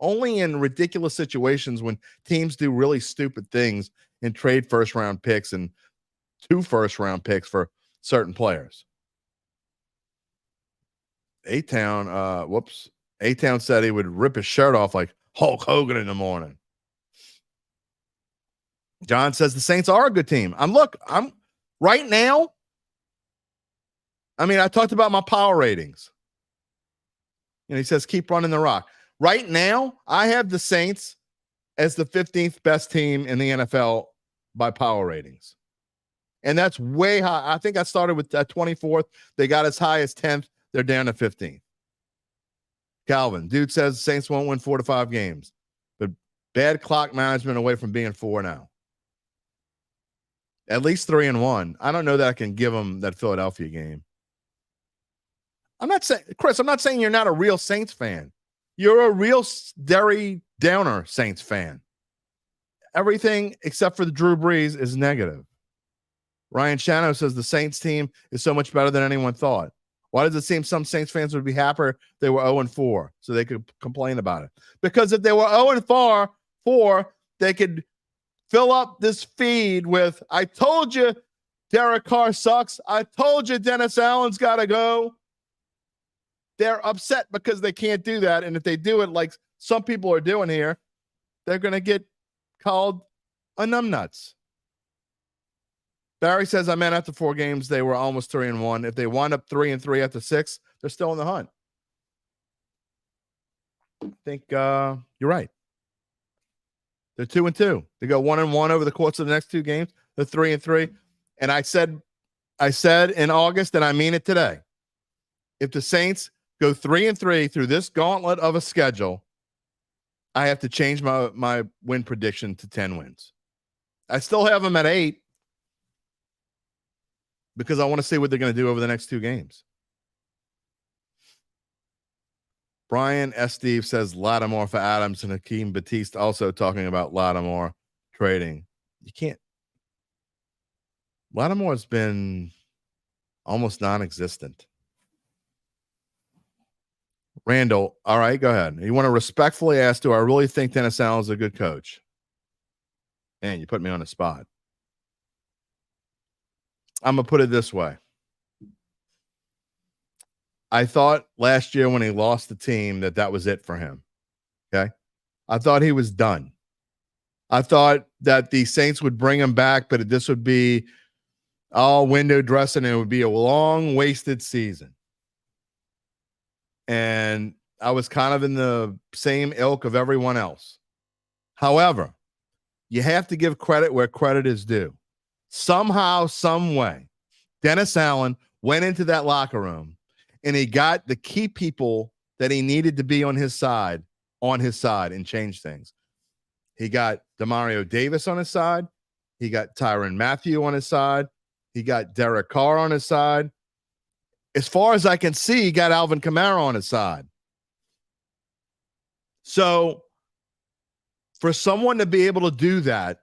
Only in ridiculous situations when teams do really stupid things and trade first round picks and 2 first round picks for certain players. A-Town said he would rip his shirt off like Hulk Hogan in the morning. John says the Saints are a good team. I'm right now. I talked about my power ratings. He says, keep running the rock. Right now, I have the Saints as the 15th best team in the NFL by power ratings. And that's way high. I think I started with 24th. They got as high as 10th. They're down to 15th. Calvin, dude says Saints won't win 4 to 5 games, but bad clock management away from being 4 now. At least 3-1. I don't know that I can give them that Philadelphia game. I'm not saying you're not a real Saints fan. You're a real Derry Downer Saints fan. Everything except for the Drew Brees is negative. Ryan Shano says the Saints team is so much better than anyone thought. Why does it seem some Saints fans would be happier they were 0-4 so they could complain about it? Because if they were 0-4, they could fill up this feed with, I told you Derek Carr sucks. I told you Dennis Allen's got to go. They're upset because they can't do that. And if they do it like some people are doing here, they're going to get called a numbnuts. Barry says, I meant after 4 games, they were almost 3-1. If they wind up 3-3 after 6, they're still in the hunt. I think you're right. They're 2-2. They go 1-1 over the course of the next 2 games. They're 3-3. And I said in August, and I mean it today. If the Saints go 3-3 through this gauntlet of a schedule, I have to change my win prediction to 10 wins. I still have them at 8 because I want to see what they're going to do over the next 2 games. Brian S. Steve says Lattimore for Adams, and Hakeem Batiste also talking about Lattimore trading. You can't. Lattimore's been almost non-existent. Randall, all right, go ahead. You want to respectfully ask, do I really think Dennis Allen's a good coach? Man, you put me on the spot. I'm going to put it this way. I thought last year when he lost the team that was it for him. Okay. I thought he was done. I thought that the Saints would bring him back, but this would be all window dressing and it would be a long wasted season. And I was kind of in the same ilk of everyone else. However, you have to give credit where credit is due. Somehow, some way, Dennis Allen went into that locker room and he got the key people that he needed to be on his side and change things. He got Demario Davis on his side. He got Tyrann Mathieu on his side. He got Derek Carr on his side. As far as I can see, he got Alvin Kamara on his side. So for someone to be able to do that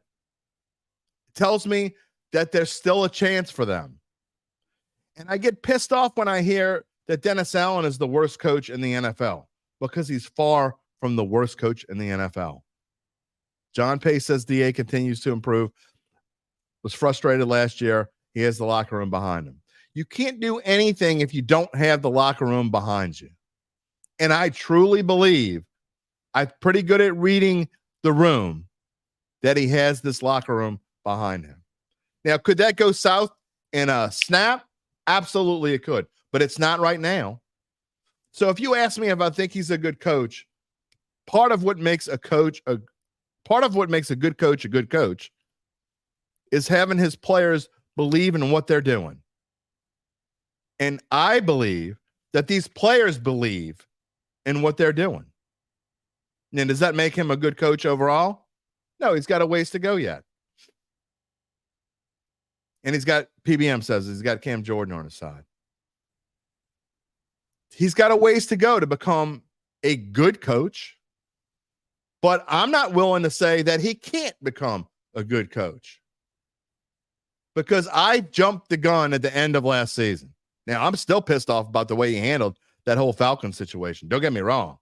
tells me that there's still a chance for them. And I get pissed off when I hear that Dennis Allen is the worst coach in the NFL because he's far from the worst coach in the NFL. John Pace says DA continues to improve. Was frustrated last year. He has the locker room behind him. You can't do anything if you don't have the locker room behind you. And I truly believe I'm pretty good at reading the room that he has this locker room behind him. Now, could that go south in a snap? Absolutely it could, but it's not right now. So if you ask me if I think he's a good coach, part of what makes a good coach is having his players believe in what they're doing. And I believe that these players believe in what they're doing. And does that make him a good coach overall? No, he's got a ways to go yet. And PBM says he's got Cam Jordan on his side. He's got a ways to go to become a good coach, but I'm not willing to say that he can't become a good coach because I jumped the gun at the end of last season. Now, I'm still pissed off about the way he handled that whole Falcons situation. Don't get me wrong.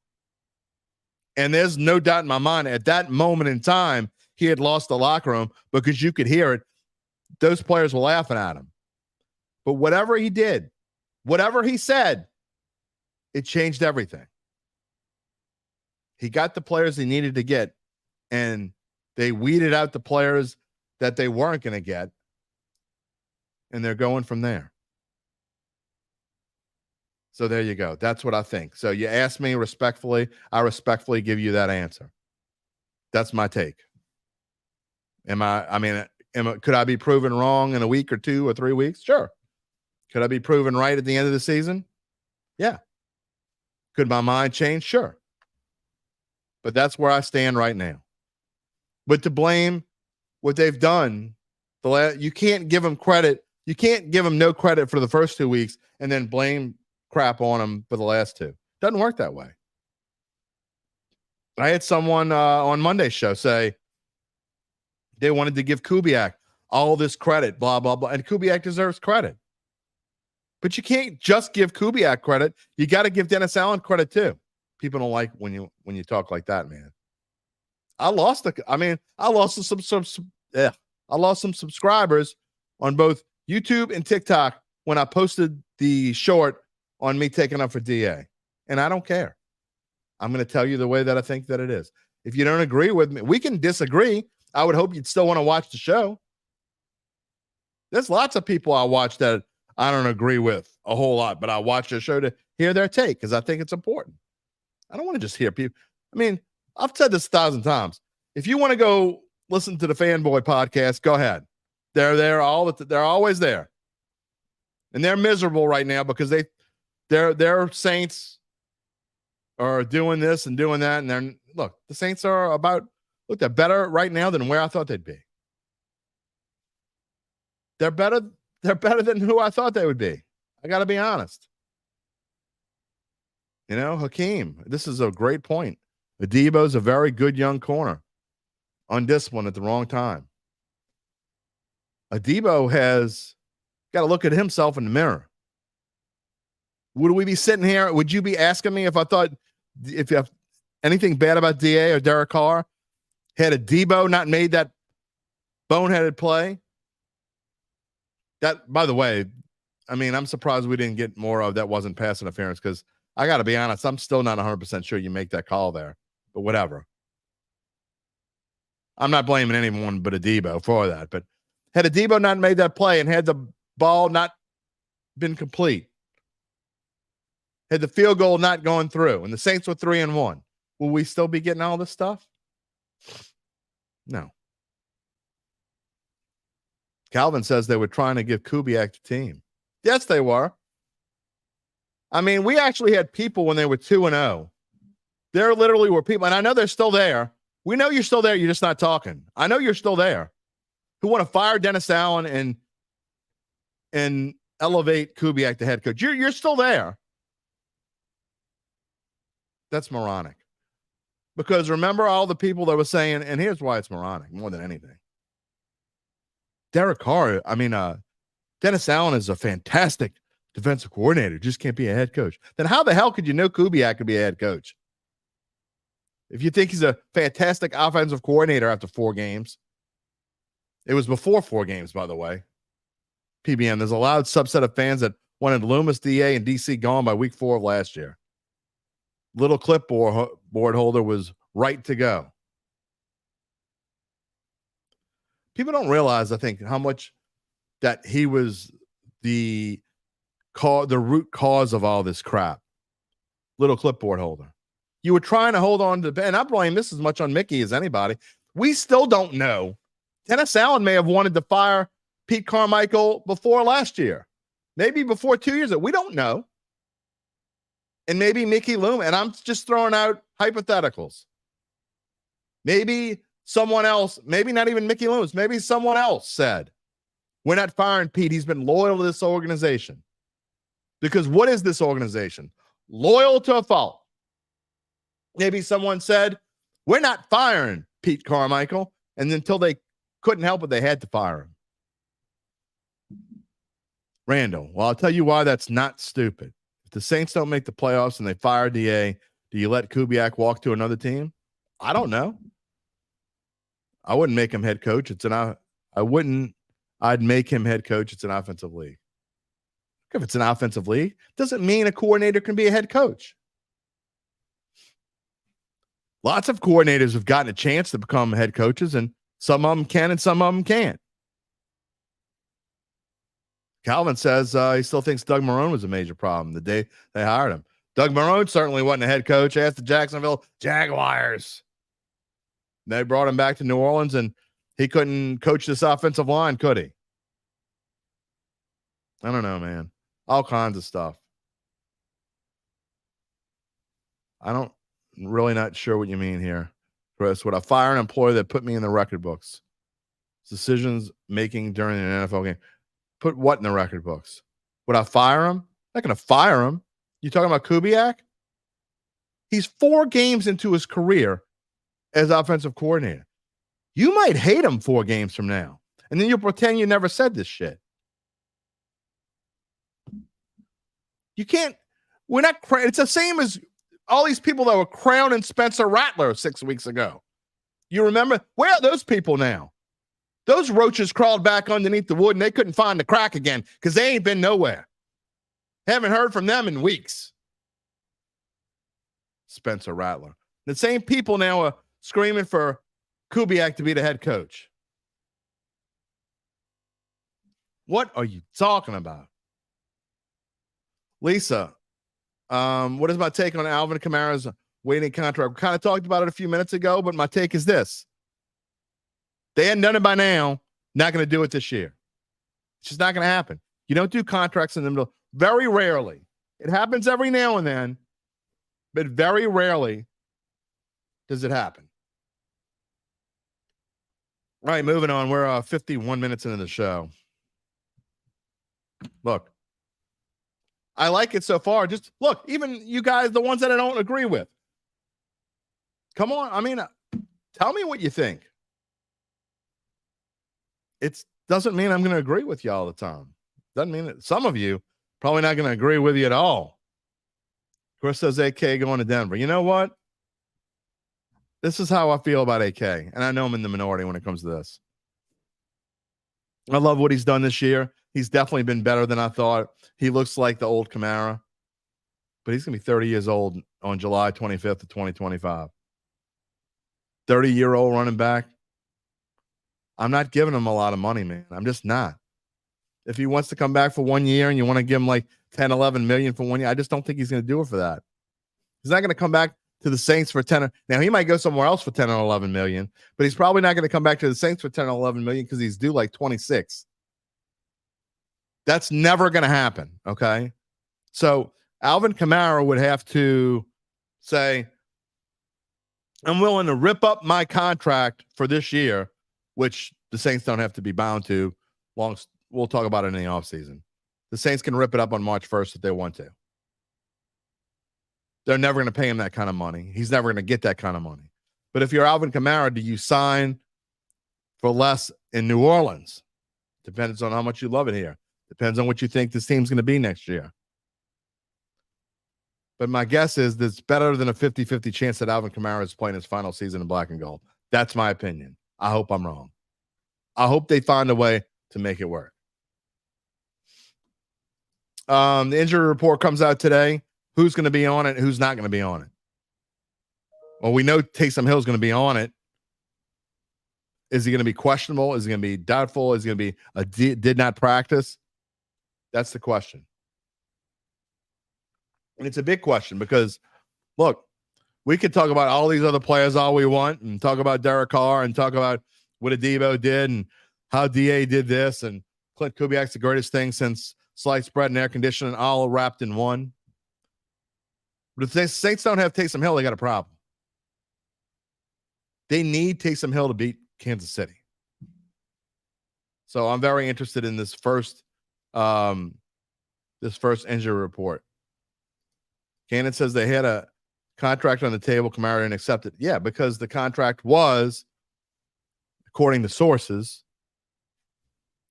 And there's no doubt in my mind at that moment in time, he had lost the locker room because you could hear it. Those players were laughing at him. But whatever he did, whatever he said, it changed everything. He got the players he needed to get, and they weeded out the players that they weren't going to get, and they're going from there. So there you go. That's what I think. So you asked me respectfully. I respectfully give you that answer. That's my take. Could I be proven wrong in a week or 2 or 3 weeks? Sure. Could I be proven right at the end of the season? Yeah. Could my mind change? Sure. But that's where I stand right now. But to blame what they've done, you can't give them credit. You can't give them no credit for the first 2 weeks and then blame crap on them for the last 2. Doesn't work that way. I had someone on Monday's show say they wanted to give Kubiak all this credit, blah, blah, blah. And Kubiak deserves credit. But you can't just give Kubiak credit. You got to give Dennis Allen credit too. People don't like when you talk like that, man. I lost some subscribers on both YouTube and TikTok when I posted the short on me taking up for DA. And I don't care. I'm going to tell you the way that I think that it is. If you don't agree with me, we can disagree. I would hope you'd still want to watch the show. There's lots of people I watch that I don't agree with a whole lot, but I watch the show to hear their take because I think it's important. I don't want to just hear people. I mean, I've said this 1,000 times. If you want to go listen to the Fanboy podcast, go ahead. They're there they're always there. And they're miserable right now because their Saints are doing this and doing that. And the Saints are they're better right now than where I thought they'd be. They're better than who I thought they would be. I got to be honest. Hakeem, this is a great point. Adebo's a very good young corner. Undisciplined at the wrong time. Adebo has got to look at himself in the mirror. Would we be sitting here? Would you be asking me if you have anything bad about DA or Derek Carr? Had Adebo not made that boneheaded play? That, by the way, I mean, I'm surprised we didn't get more of that wasn't pass interference because I got to be honest, I'm still not 100% sure you make that call there, but whatever. I'm not blaming anyone but Adebo for that, but had Adebo not made that play and had the ball not been complete, had the field goal not gone through, and the Saints were 3-1, will we still be getting all this stuff? No. Calvin says they were trying to give Kubiak the team. Yes, they were. I mean, we actually had people when they were 2-0. There literally were people, and I know they're still there. We know you're still there. You're just not talking. I know you're still there. Who want to fire Dennis Allen and elevate Kubiak the head coach? You're still there. That's moronic. Because remember all the people that were saying, and here's why it's moronic more than anything. Derek Carr, Dennis Allen is a fantastic defensive coordinator, just can't be a head coach. Then how the hell could you know Kubiak could be a head coach? If you think he's a fantastic offensive coordinator after 4 games, it was before 4 games, by the way. PBM, there's a loud subset of fans that wanted Loomis, DA, and DC gone by week 4 of last year. Little clipboard holder was right to go. People don't realize, I think, how much that he was the root cause of all this crap. Little clipboard holder. You were trying to hold on to, and I blame this as much on Mickey as anybody. We still don't know. Dennis Allen may have wanted to fire Pete Carmichael before last year, maybe before 2 years ago. We don't know. And maybe Mickey Loomis, and I'm just throwing out hypotheticals. Maybe someone else, maybe not even Mickey Loomis, maybe someone else said, we're not firing Pete. He's been loyal to this organization. Because what is this organization? Loyal to a fault. Maybe someone said, we're not firing Pete Carmichael. And until they couldn't help it, they had to fire him. Randall, well, I'll tell you why that's not stupid. If the Saints don't make the playoffs and they fire DA, do you let Kubiak walk to another team? I don't know. I wouldn't make him head coach. I'd make him head coach. It's an offensive league. If it's an offensive league, doesn't mean a coordinator can be a head coach. Lots of coordinators have gotten a chance to become head coaches, and some of them can and some of them can't. Calvin says he still thinks Doug Marrone was a major problem the day they hired him. Doug Marrone certainly wasn't a head coach. Asked the Jacksonville Jaguars. They brought him back to New Orleans, and he couldn't coach this offensive line, could he? I don't know, man. All kinds of stuff. I don't really not sure what you mean here, Chris. Would I fire an employee that put me in the record books? Decisions making during an NFL game. Put what in the record books? Would I fire him? I'm not going to fire him. You talking about Kubiak? He's 4 games into his career as offensive coordinator. You might hate him 4 games from now. And then you'll pretend you never said this shit. You can't, we're not, it's the same as all these people that were crowning Spencer Rattler 6 weeks ago. You remember? Where are those people now? Those roaches crawled back underneath the wood and they couldn't find the crack again because they ain't been nowhere. Haven't heard from them in weeks. Spencer Rattler. The same people now are screaming for Kubiak to be the head coach. What are you talking about? Lisa, what is my take on Alvin Kamara's waiting contract? We kind of talked about it a few minutes ago, but my take is this. They hadn't done it by now. Not going to do it this year. It's just not going to happen. You don't do contracts in the middle. Very rarely. It happens every now and then, but very rarely does it happen. All right, moving on. We're 51 minutes into the show. Look, I like it so far. Just look, even you guys, the ones that I don't agree with. Come on. I mean, tell me what you think. It doesn't mean I'm going to agree with you all the time. Doesn't mean that some of you probably not going to agree with you at all. Chris says AK going to Denver. You know what? This is how I feel about AK, and I know I'm in the minority when it comes to this. I love what he's done this year. He's definitely been better than I thought. He looks like the old Kamara, but he's going to be 30 years old on July 25th of 2025. 30-year-old running back. I'm not giving him a lot of money, man. I'm just not. If he wants to come back for 1 year and you want to give him like 10, 11 million for 1 year, I just don't think he's going to do it for that. He's not going to come back to the Saints for 10. Now, he might go somewhere else for 10 or 11 million, but he's probably not going to come back to the Saints for 10 or 11 million because he's due like 26. That's never going to happen, okay? So Alvin Kamara would have to say, I'm willing to rip up my contract for this year, which the Saints don't have to be bound to. We'll talk about it in the offseason. The Saints can rip it up on March 1st if they want to. They're never going to pay him that kind of money. He's never going to get that kind of money. But if you're Alvin Kamara, do you sign for less in New Orleans? Depends on how much you love it here. Depends on what you think this team's going to be next year. But my guess is that it's better than a 50-50 chance that Alvin Kamara is playing his final season in black and gold. That's my opinion. I hope I'm wrong. I hope they find a way to make it work. The injury report comes out today. Who's going to be on it? Who's not going to be on it? Well, we know Taysom Hill's going to be on it. Is he going to be questionable? Is he going to be doubtful? Is he going to be did not practice? That's the question. And it's a big question because, look, we could talk about all these other players all we want and talk about Derek Carr and talk about what Adebo did and how DA did this and Clint Kubiak's the greatest thing since sliced bread and air conditioning all wrapped in one. But if the Saints don't have Taysom Hill, they got a problem. They need Taysom Hill to beat Kansas City. So I'm very interested in this first injury report. Cannon says they had a contract on the table. Kamara didn't accept it. Yeah, because the contract was, according to sources,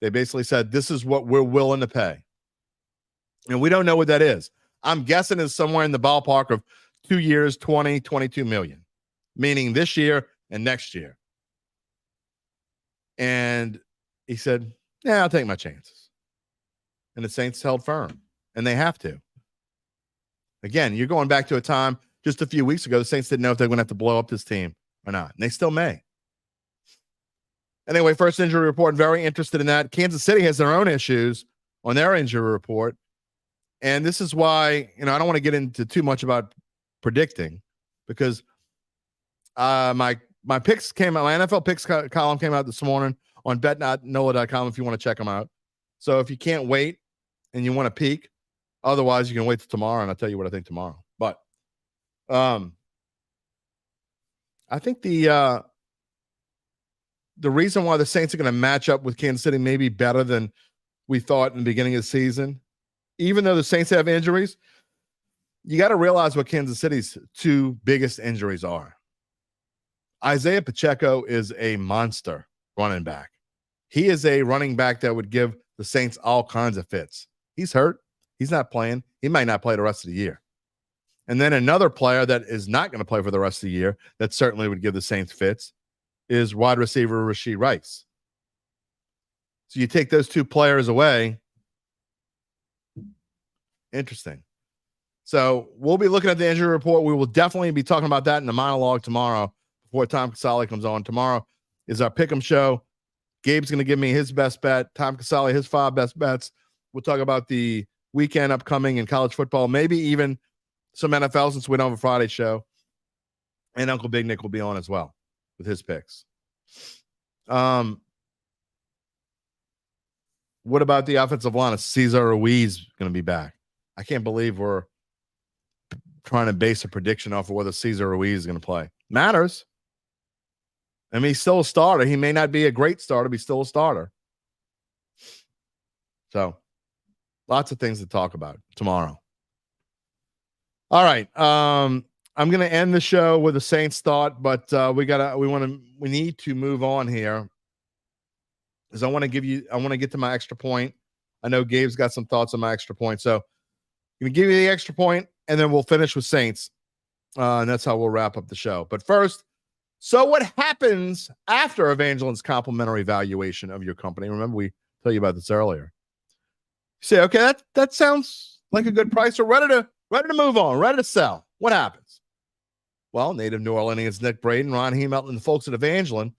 they basically said, this is what we're willing to pay. And we don't know what that is. I'm guessing it's somewhere in the ballpark of 2 years, 20, 22 million, meaning this year and next year. And he said, yeah, I'll take my chances. And the Saints held firm, and they have to. Again, you're going back to a time just a few weeks ago, the Saints didn't know if they're going to have to blow up this team or not. And they still may. Anyway, first injury report, very interested in that. Kansas City has their own issues on their injury report. And this is why, I don't want to get into too much about predicting because my picks came out, my NFL picks column came out this morning on betnotnola.com if you want to check them out. So if you can't wait and you want to peek, otherwise you can wait till tomorrow and I'll tell you what I think tomorrow. But I think the reason why the Saints are going to match up with Kansas City may be better than we thought in the beginning of the season. Even though the Saints have injuries, you got to realize what Kansas City's two biggest injuries are. Isaiah Pacheco is a monster running back. He is a running back that would give the Saints all kinds of fits. He's hurt. He's not playing. He might not play the rest of the year. And then another player that is not going to play for the rest of the year that certainly would give the Saints fits is wide receiver Rashee Rice. So you take those two players away. Interesting. So we'll be looking at the injury report. We will definitely be talking about that in the monologue tomorrow before Tom Casale comes on. Tomorrow is our Pick'em show. Gabe's going to give me his best bet. Tom Casale, his 5 best bets. We'll talk about the weekend upcoming in college football, maybe even some NFL since we don't have a Friday show. And Uncle Big Nick will be on as well with his picks. What about the offensive line? Is Cesar Ruiz going to be back? I can't believe we're trying to base a prediction off of whether Cesar Ruiz is going to play. Matters. I mean, he's still a starter. He may not be a great starter, but he's still a starter. So, lots of things to talk about tomorrow. All right. I'm going to end the show with a Saints thought, but we need to move on here. Because I want to get to my extra point. I know Gabe's got some thoughts on my extra point. So, I'm going to give you the extra point, and then we'll finish with Saints. And that's how we'll wrap up the show. But first, so what happens after Evangelin's complimentary valuation of your company? Remember, we told you about this earlier. You say, okay, that sounds like a good price. We're ready to move on, ready to sell. What happens? Well, native New Orleanians Nick Braden, Ron Hemelt, and the folks at Evangeline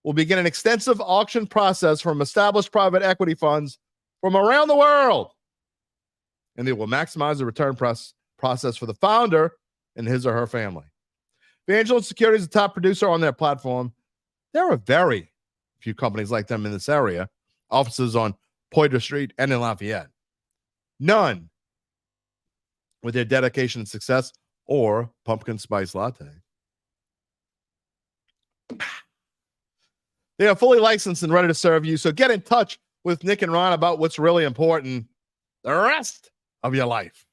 will begin an extensive auction process from established private equity funds from around the world. And they will maximize the return process for the founder and his or her family. Evangeline Security is the top producer on their platform. There are very few companies like them in this area. Offices on Poydras Street and in Lafayette. None with their dedication and success or pumpkin spice latte. They are fully licensed and ready to serve you. So get in touch with Nick and Ron about what's really important the rest of your life.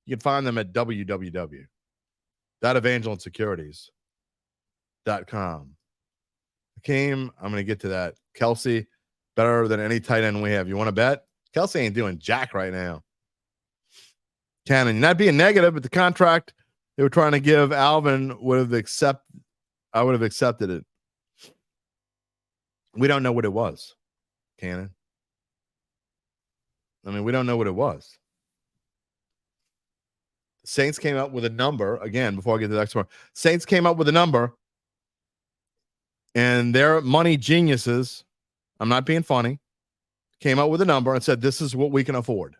You can find them at www.evangelinesecurities.com. Hakeem, I'm going to get to that. Kelsey, better than any tight end we have. You want to bet? Kelsey ain't doing jack right now. Cannon, not being negative, but the contract they were trying to give Alvin I would have accepted it. We don't know what it was, Cannon. I mean, we don't know what it was. The Saints came up with a number, again, before I get to the next one. Saints came up with a number, and their money geniuses, I'm not being funny, came up with a number and said, this is what we can afford.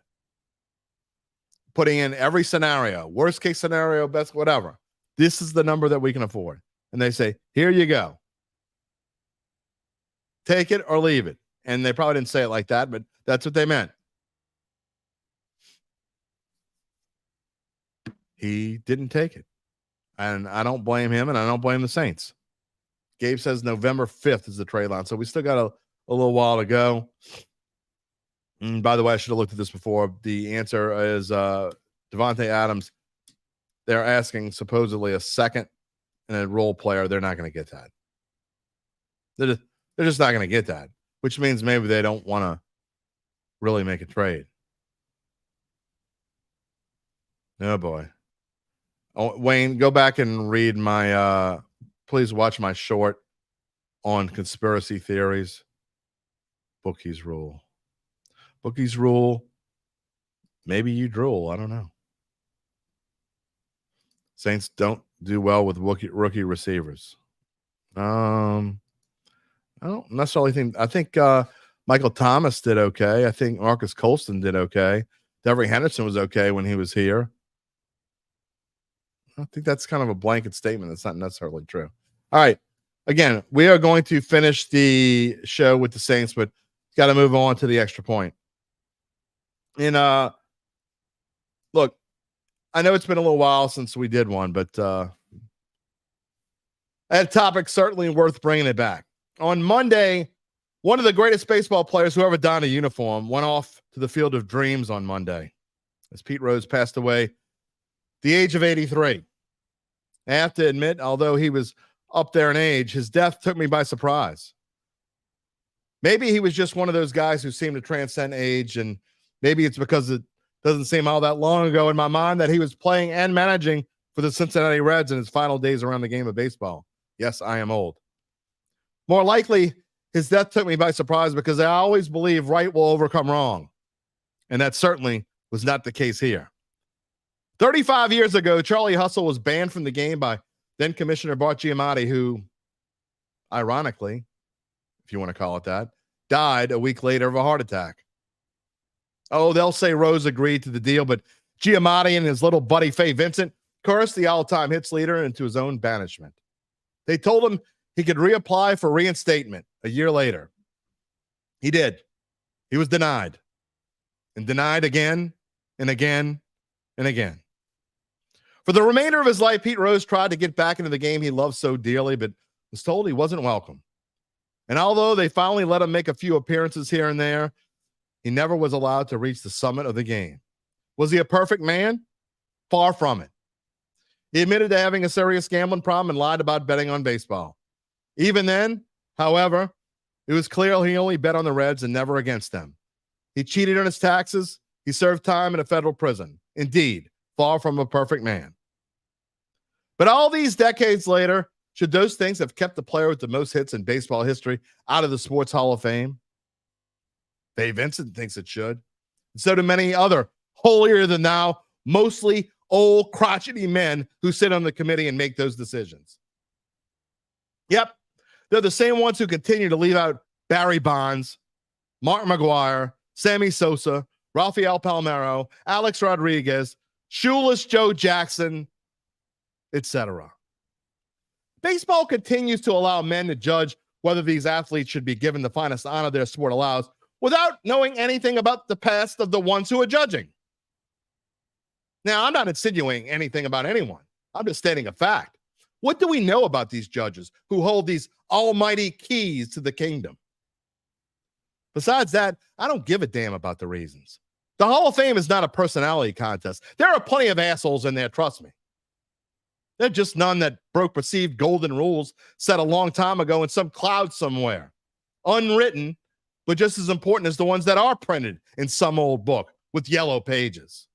Putting in every scenario, worst case scenario, best, whatever. This is the number that we can afford. And they say, here you go. Take it or leave it. And they probably didn't say it like that, but that's what they meant. He didn't take it. And I don't blame him, and I don't blame the Saints. Gabe says November 5th is the trade line. So we still got a little while to go. And by the way, I should have looked at this before. The answer is Davante Adams. They're asking supposedly a second and a role player. They're not going to get that. They're just not going to get that, which means maybe they don't want to really make a trade. Oh, boy. Oh, Wayne, go back and read my please watch my short on conspiracy theories. Bookies rule. Bookies rule. Maybe you drool. I don't know. Saints don't do well with rookie receivers. I don't necessarily think. I think Michael Thomas did okay. I think Marcus Colston did okay. Derry Henderson was okay when he was here. I think that's kind of a blanket statement. That's not necessarily true. All right. Again, we are going to finish the show with the Saints, but got to move on to the extra point. And look, I know it's been a little while since we did one, but that topic certainly worth bringing it back. On Monday, one of the greatest baseball players who ever donned a uniform went off to the field of dreams on Monday as Pete Rose passed away the age of 83. I have to admit, although he was up there in age, his death took me by surprise. Maybe he was just one of those guys who seemed to transcend age, and maybe it's because it doesn't seem all that long ago in my mind that he was playing and managing for the Cincinnati Reds in his final days around the game of baseball. Yes, I am old. More likely, his death took me by surprise because I always believe right will overcome wrong. And that certainly was not the case here. 35 years ago, Charlie Hustle was banned from the game by then Commissioner Bart Giamatti, who, ironically, if you want to call it that, died a week later of a heart attack. Oh, they'll say Rose agreed to the deal, but Giamatti and his little buddy Faye Vincent cursed the all-time hits leader into his own banishment. They told him he could reapply for reinstatement a year later. He did. He was denied. And denied again and again and again. For the remainder of his life, Pete Rose tried to get back into the game he loved so dearly, but was told he wasn't welcome. And although they finally let him make a few appearances here and there, he never was allowed to reach the summit of the game. Was he a perfect man? Far from it. He admitted to having a serious gambling problem and lied about betting on baseball. Even then, however, it was clear he only bet on the Reds and never against them. He cheated on his taxes. He served time in a federal prison. Indeed, far from a perfect man. But all these decades later, should those things have kept the player with the most hits in baseball history out of the Sports Hall of Fame? Faye Vincent thinks it should. And so do many other holier-than-thou, mostly old, crotchety men who sit on the committee and make those decisions. Yep, they're the same ones who continue to leave out Barry Bonds, Mark McGuire, Sammy Sosa, Rafael Palmeiro, Alex Rodriguez, Shoeless Joe Jackson, etc. Baseball continues to allow men to judge whether these athletes should be given the finest honor their sport allows without knowing anything about the past of the ones who are judging. Now, I'm not insinuating anything about anyone. I'm just stating a fact. What do we know about these judges who hold these almighty keys to the kingdom? Besides that, I don't give a damn about the reasons. The Hall of Fame is not a personality contest. There are plenty of assholes in there, trust me. They're just none that broke perceived golden rules set a long time ago in some cloud somewhere. Unwritten, but just as important as the ones that are printed in some old book with yellow pages.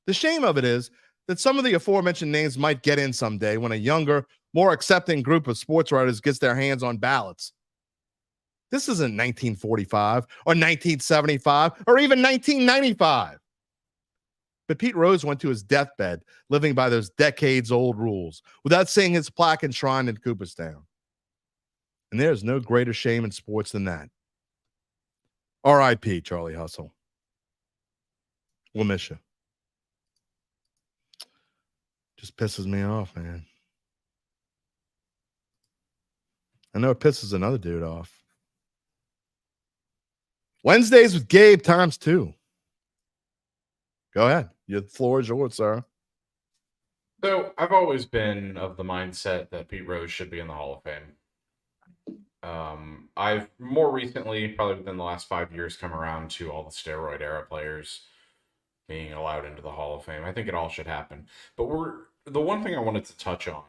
The shame of it is that some of the aforementioned names might get in someday when a younger, more accepting group of sports writers gets their hands on ballots. This isn't 1945 or 1975 or even 1995. But Pete Rose went to his deathbed living by those decades-old rules without seeing his plaque enshrined in Cooperstown. And there's no greater shame in sports than that. R.I.P. Charlie Hustle. We'll miss you. Just pisses me off, man. I know it pisses another dude off. Wednesdays with Gabe times 2. Go ahead. The floor is yours, sir. So I've always been of the mindset that Pete Rose should be in the Hall of Fame. I've more recently, probably within the last 5 years, come around to all the steroid era players being allowed into the Hall of Fame. I think it all should happen. But the one thing I wanted to touch on,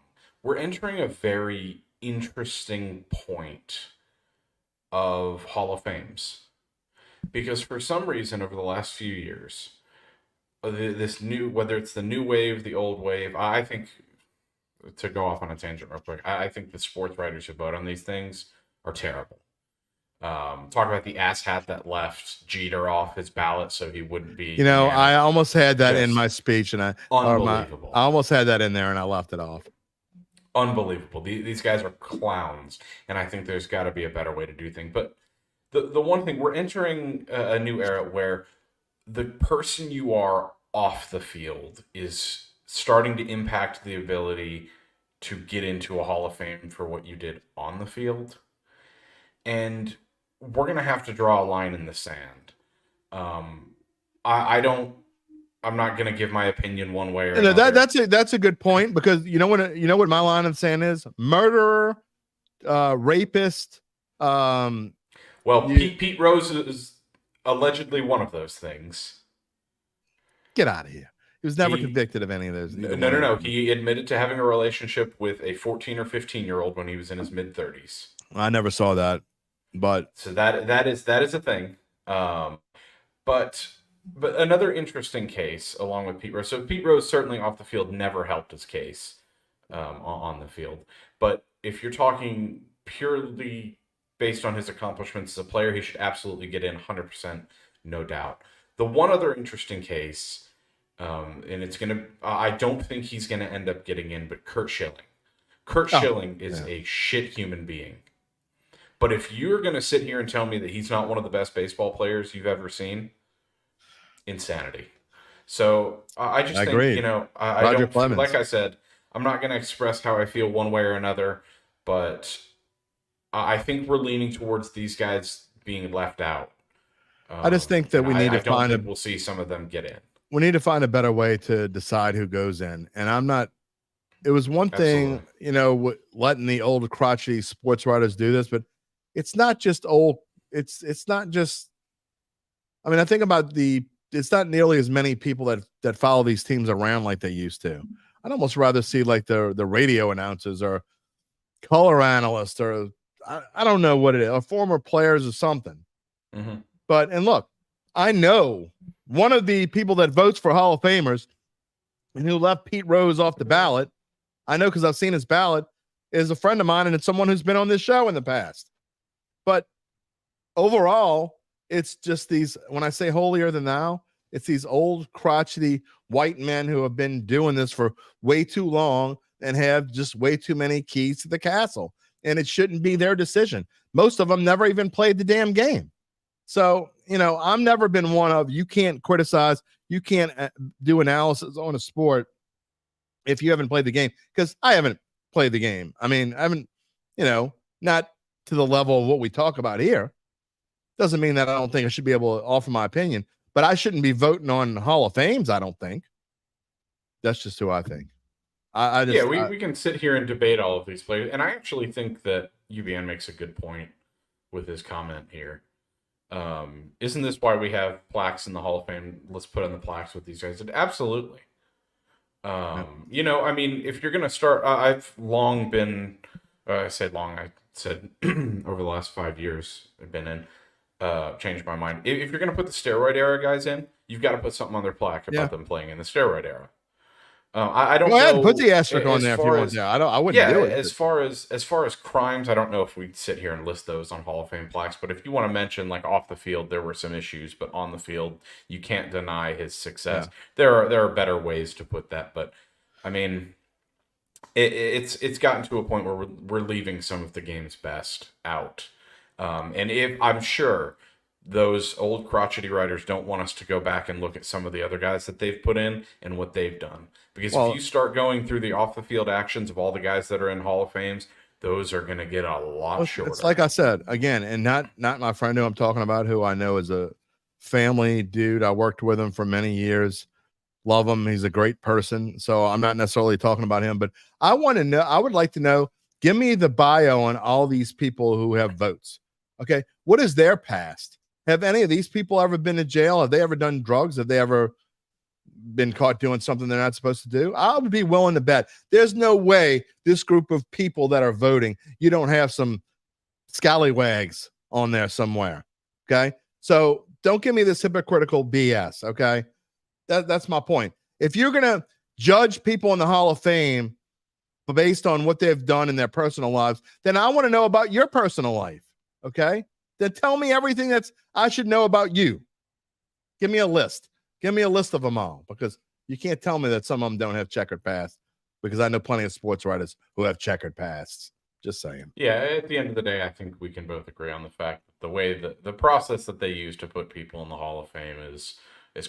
we're entering a very interesting point of Hall of Fames. Because for some reason, over the last few years, this new, whether it's the new wave, the old wave, I think, to go off on a tangent real quick, I think the sports writers who vote on these things are terrible. Talk about the asshat that left Jeter off his ballot so he wouldn't be. You know, I almost had that in my speech, and I almost had that in there, and I left it off. Unbelievable. These guys are clowns, and I think there's got to be a better way to do things. But the one thing, we're entering a new era where the person you are off the field is starting to impact the ability to get into a Hall of Fame for what you did on the field. And we're going to have to draw a line in the sand. I'm not going to give my opinion one way or another. That's a good point, because you know what my line in the sand is? Murderer, rapist. Pete Rose is allegedly one of those things. Get out of here. He was never convicted of any of those. No. He admitted to having a relationship with a 14 or 15-year-old when he was in his mid-30s. I never saw that. But So that is a thing. But another interesting case along with Pete Rose. So Pete Rose certainly off the field never helped his case on the field. But if you're talking purely based on his accomplishments as a player, he should absolutely get in 100%, no doubt. The one other interesting case, and it's gonna, I don't think he's gonna end up getting in, but Curt Schilling. Curt Schilling is a shit human being. But if you're going to sit here and tell me that he's not one of the best baseball players you've ever seen, insanity. So I just think, agree. I Roger don't, Clemens. like I said, I'm not going to express how I feel one way or another, but I think we're leaning towards these guys being left out. I just think that we need to find we'll see some of them get in. We need to find a better way to decide who goes in. And I'm not, it was one thing, letting the old crotchety sports writers do this, but it's not just old. It's not just, I mean, I think about it's not nearly as many people that follow these teams around like they used to. I'd almost rather see like the radio announcers or color analysts or I don't know what it is, or former players or something. Mm-hmm. And look, I know one of the people that votes for Hall of Famers and who left Pete Rose off the ballot, I know because I've seen his ballot, is a friend of mine and it's someone who's been on this show in the past. But overall, it's just these, when I say holier than thou, it's these old crotchety white men who have been doing this for way too long and have just way too many keys to the castle. And it shouldn't be their decision. Most of them never even played the damn game. So, I've never been one of, you can't criticize, you can't do analysis on a sport if you haven't played the game, because I haven't played the game. I mean, I haven't, not to the level of what we talk about here. Doesn't mean that I don't think I should be able to offer my opinion, but I shouldn't be voting on Hall of Fames. I don't think. That's just who I think. We can sit here and debate all of these players, and I actually think that UBN makes a good point with his comment here. Isn't this why we have plaques in the Hall of Fame? Let's put in the plaques with these guys. Absolutely. I mean, if you're going to start, I've long been, I said over the last 5 years I've been in, changed my mind. If you're going to put the steroid era guys in, you've got to put something on their plaque about them playing in the steroid era. I don't know. Go ahead, put the asterisk on there if you want. I wouldn't do it. As far as crimes, I don't know if we'd sit here and list those on Hall of Fame plaques. But if you want to mention, like, off the field, there were some issues, but on the field, you can't deny his success. Yeah. There are better ways to put that, but I mean, it's gotten to a point where we're leaving some of the game's best out. And if I'm sure those old crotchety writers don't want us to go back and look at some of the other guys that they've put in and what they've done. Because if you start going through the off the field actions of all the guys that are in Hall of Fames, those are going to get a lot shorter. It's like I said, again, and not my friend who I'm talking about, who I know is a family dude. I worked with him for many years. Love him. He's a great person. So I'm not necessarily talking about him, but I would like to know, give me the bio on all these people who have votes. Okay. What is their past? Have any of these people ever been to jail? Have they ever done drugs? Have they ever been caught doing something they're not supposed to do? I would be willing to bet there's no way this group of people that are voting, you don't have some scallywags on there somewhere. Okay. So don't give me this hypocritical BS. Okay. That's my point. If you're going to judge people in the Hall of Fame based on what they've done in their personal lives, then I want to know about your personal life. Okay. Then tell me everything that's I should know about you. Give me a list. Give me a list of them all, because you can't tell me that some of them don't have checkered past, because I know plenty of sports writers who have checkered pasts. Just saying. Yeah, at the end of the day, I think we can both agree on the fact that the way that the process that they use to put people in the Hall of Fame is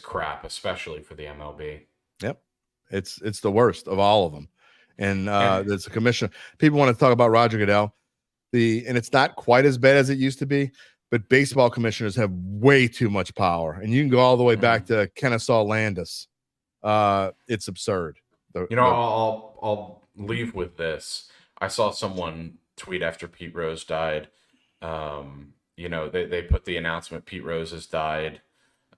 crap, especially for the MLB. Yep. It's the worst of all of them. And there's a commissioner. People want to talk about Roger Goodell. And it's not quite as bad as it used to be, but baseball commissioners have way too much power. And you can go all the way back to Kennesaw Landis. It's absurd. I'll leave with this. I saw someone tweet after Pete Rose died. They put the announcement Pete Rose has died.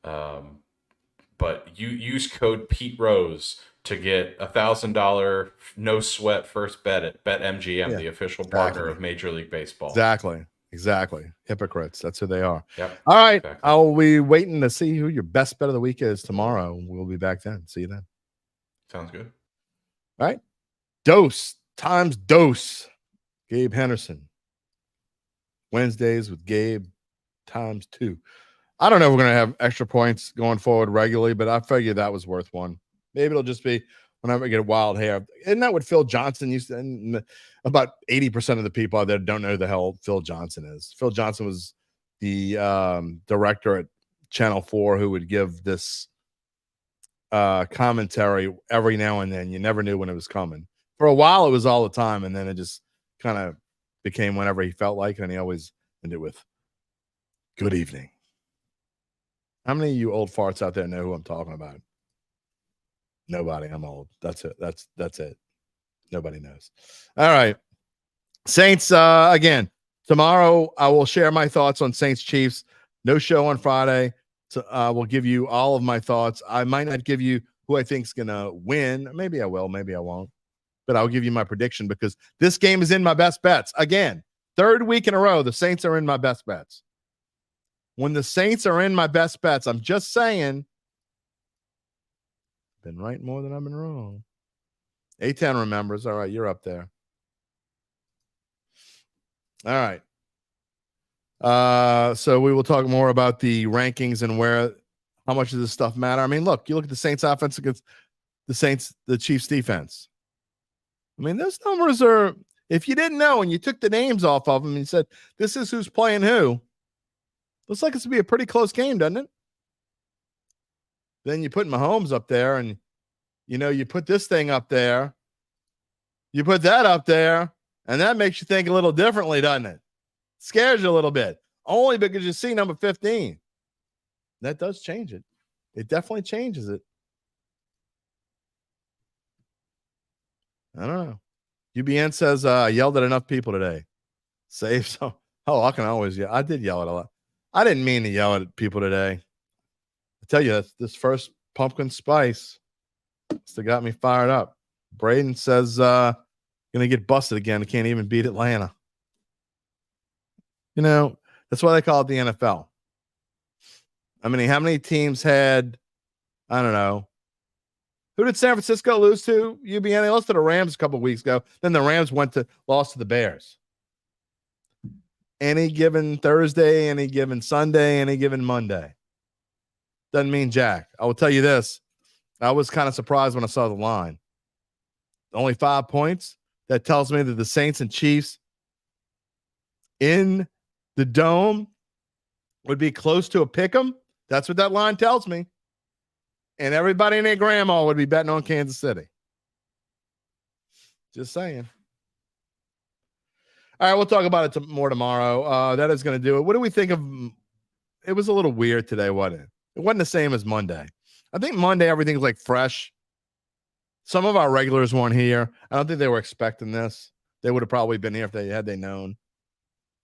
But you use code Pete Rose to get $1,000 no sweat first bet at BetMGM, the official partner of Major League Baseball. Exactly. Exactly. Hypocrites. That's who they are. Yep. All right. Exactly. I'll be waiting to see who your best bet of the week is tomorrow. We'll be back then. See you then. Sounds good. All right. Dose times dose. Gabe Henderson. Wednesdays with Gabe times 2. I don't know if we're going to have extra points going forward regularly, but I figured that was worth one. Maybe it'll just be whenever I get a wild hair. Isn't that what Phil Johnson used to? And about 80% of the people out there don't know who the hell Phil Johnson is. Phil Johnson was the director at Channel 4 who would give this commentary every now and then. You never knew when it was coming. For a while, it was all the time, and then it just kind of became whenever he felt like it, and he always ended with, "Good evening." How many of you old farts out there know who I'm talking about? Nobody. I'm old. That's it. That's it. Nobody knows. All right. Saints, again, tomorrow I will share my thoughts on Saints Chiefs. No show on Friday. So I will give you all of my thoughts. I might not give you who I think is going to win. Maybe I will. Maybe I won't. But I'll give you my prediction because this game is in my best bets. Again, 3rd week in a row, the Saints are in my best bets. When the Saints are in my best bets, I'm just saying, been right more than I've been wrong. A10 remembers. All right, you're up there. All right. So we will talk more about the rankings and how much does this stuff matter. I mean, look, you look at the Saints offense against the Chiefs defense. I mean, those numbers are, if you didn't know and you took the names off of them and you said, this is who's playing who, looks like it's going to be a pretty close game, doesn't it? Then you put Mahomes up there and, you put this thing up there. You put that up there, and that makes you think a little differently, doesn't it? Scares you a little bit. Only because you see number 15. That does change it. It definitely changes it. I don't know. UBN says, I yelled at enough people today. Save some. Oh, I can always yell. I did yell at a lot. I didn't mean to yell at people today. I tell you, this first pumpkin spice still got me fired up. Braden says, going to get busted again. I can't even beat Atlanta. That's why they call it the NFL. I mean, how many teams had, I don't know. Who did San Francisco lose to? UBN. They lost to the Rams a couple of weeks ago. Then the Rams lost to the Bears. Any given Thursday, any given Sunday, any given Monday. Doesn't mean jack. I will tell you this. I was kind of surprised when I saw the line. Only 5 points. That tells me that the Saints and Chiefs in the dome would be close to a pick 'em. That's what that line tells me. And everybody and their grandma would be betting on Kansas City. Just saying. All right, we'll talk about it more tomorrow. That is going to do it. What do we think of? It was a little weird today, wasn't it? It wasn't the same as Monday. I think Monday, everything's like fresh. Some of our regulars weren't here. I don't think they were expecting this. They would have probably been here if they known.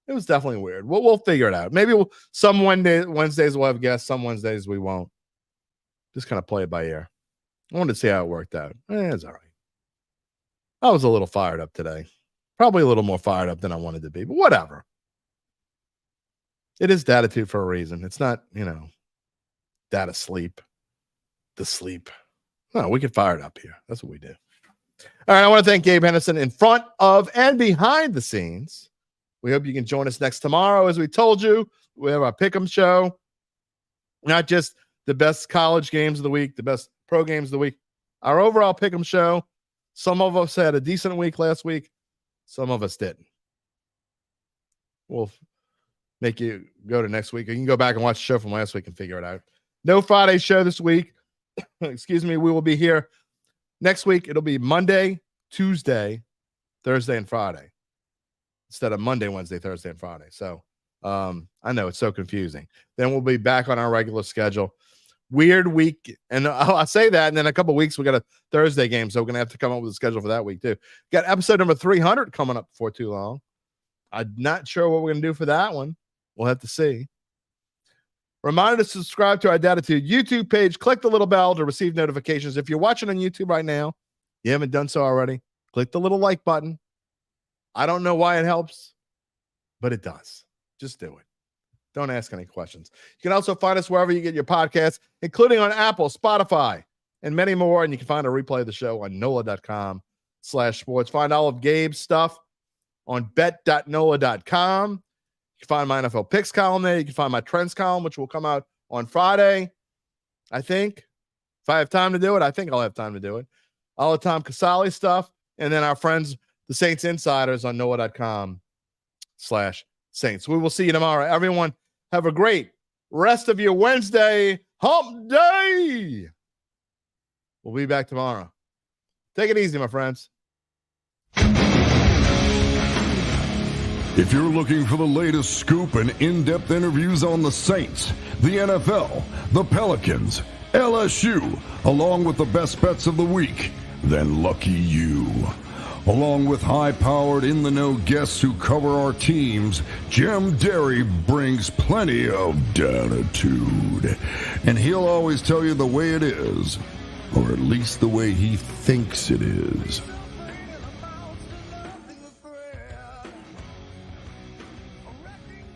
It was definitely weird. We'll figure it out. Maybe some Wednesdays we'll have guests. Some Wednesdays we won't. Just kind of play it by ear. I wanted to see how it worked out. It's all right. I was a little fired up today. Probably a little more fired up than I wanted to be, but whatever. It is Dattitude for a reason. It's not, data sleep. The sleep. No, we get fired up here. That's what we do. All right, I want to thank Gabe Henderson in front of and behind the scenes. We hope you can join us next tomorrow. As we told you, we have our Pick'em show. Not just the best college games of the week, the best pro games of the week. Our overall Pick'em show. Some of us had a decent week last week. Some of us didn't. We'll make you go to next week. You can go back and watch the show from last week and figure it out. No Friday show this week. Excuse me. We will be here next week. It'll be Monday, Tuesday, Thursday, and Friday instead of Monday, Wednesday, Thursday, and Friday. So I know it's so confusing. Then we'll be back on our regular schedule. Weird week. And I say that, and then a couple of weeks we got a Thursday game, so we're going to have to come up with a schedule for that week too. Got episode number 300 coming up before too long. I'm not sure what we're going to do for that one. We'll have to see. Reminder to subscribe to our Dattitude YouTube page. Click the little bell to receive notifications. If you're watching on YouTube right now, you haven't done so already, click the little like button. I don't know why it helps, but it does. Just do it. Don't ask any questions. You can also find us wherever you get your podcasts, including on Apple, Spotify, and many more. And you can find a replay of the show on NOLA.com/sports. Find all of Gabe's stuff on bet.nola.com. You can find my NFL picks column there. You can find my trends column, which will come out on Friday, I think. If I have time to do it, I think I'll have time to do it. All the Tom Casale stuff. And then our friends, the Saints Insiders on NOLA.com/Saints. We will see you tomorrow. Everyone, have a great rest of your Wednesday hump day. We'll be back tomorrow. Take it easy, my friends. If you're looking for the latest scoop and in-depth interviews on the Saints, the NFL, the Pelicans, LSU, along with the best bets of the week, then lucky you. Along with high-powered, in-the-know guests who cover our teams, Jim Derry brings plenty of Dattitude. And he'll always tell you the way it is, or at least the way he thinks it is.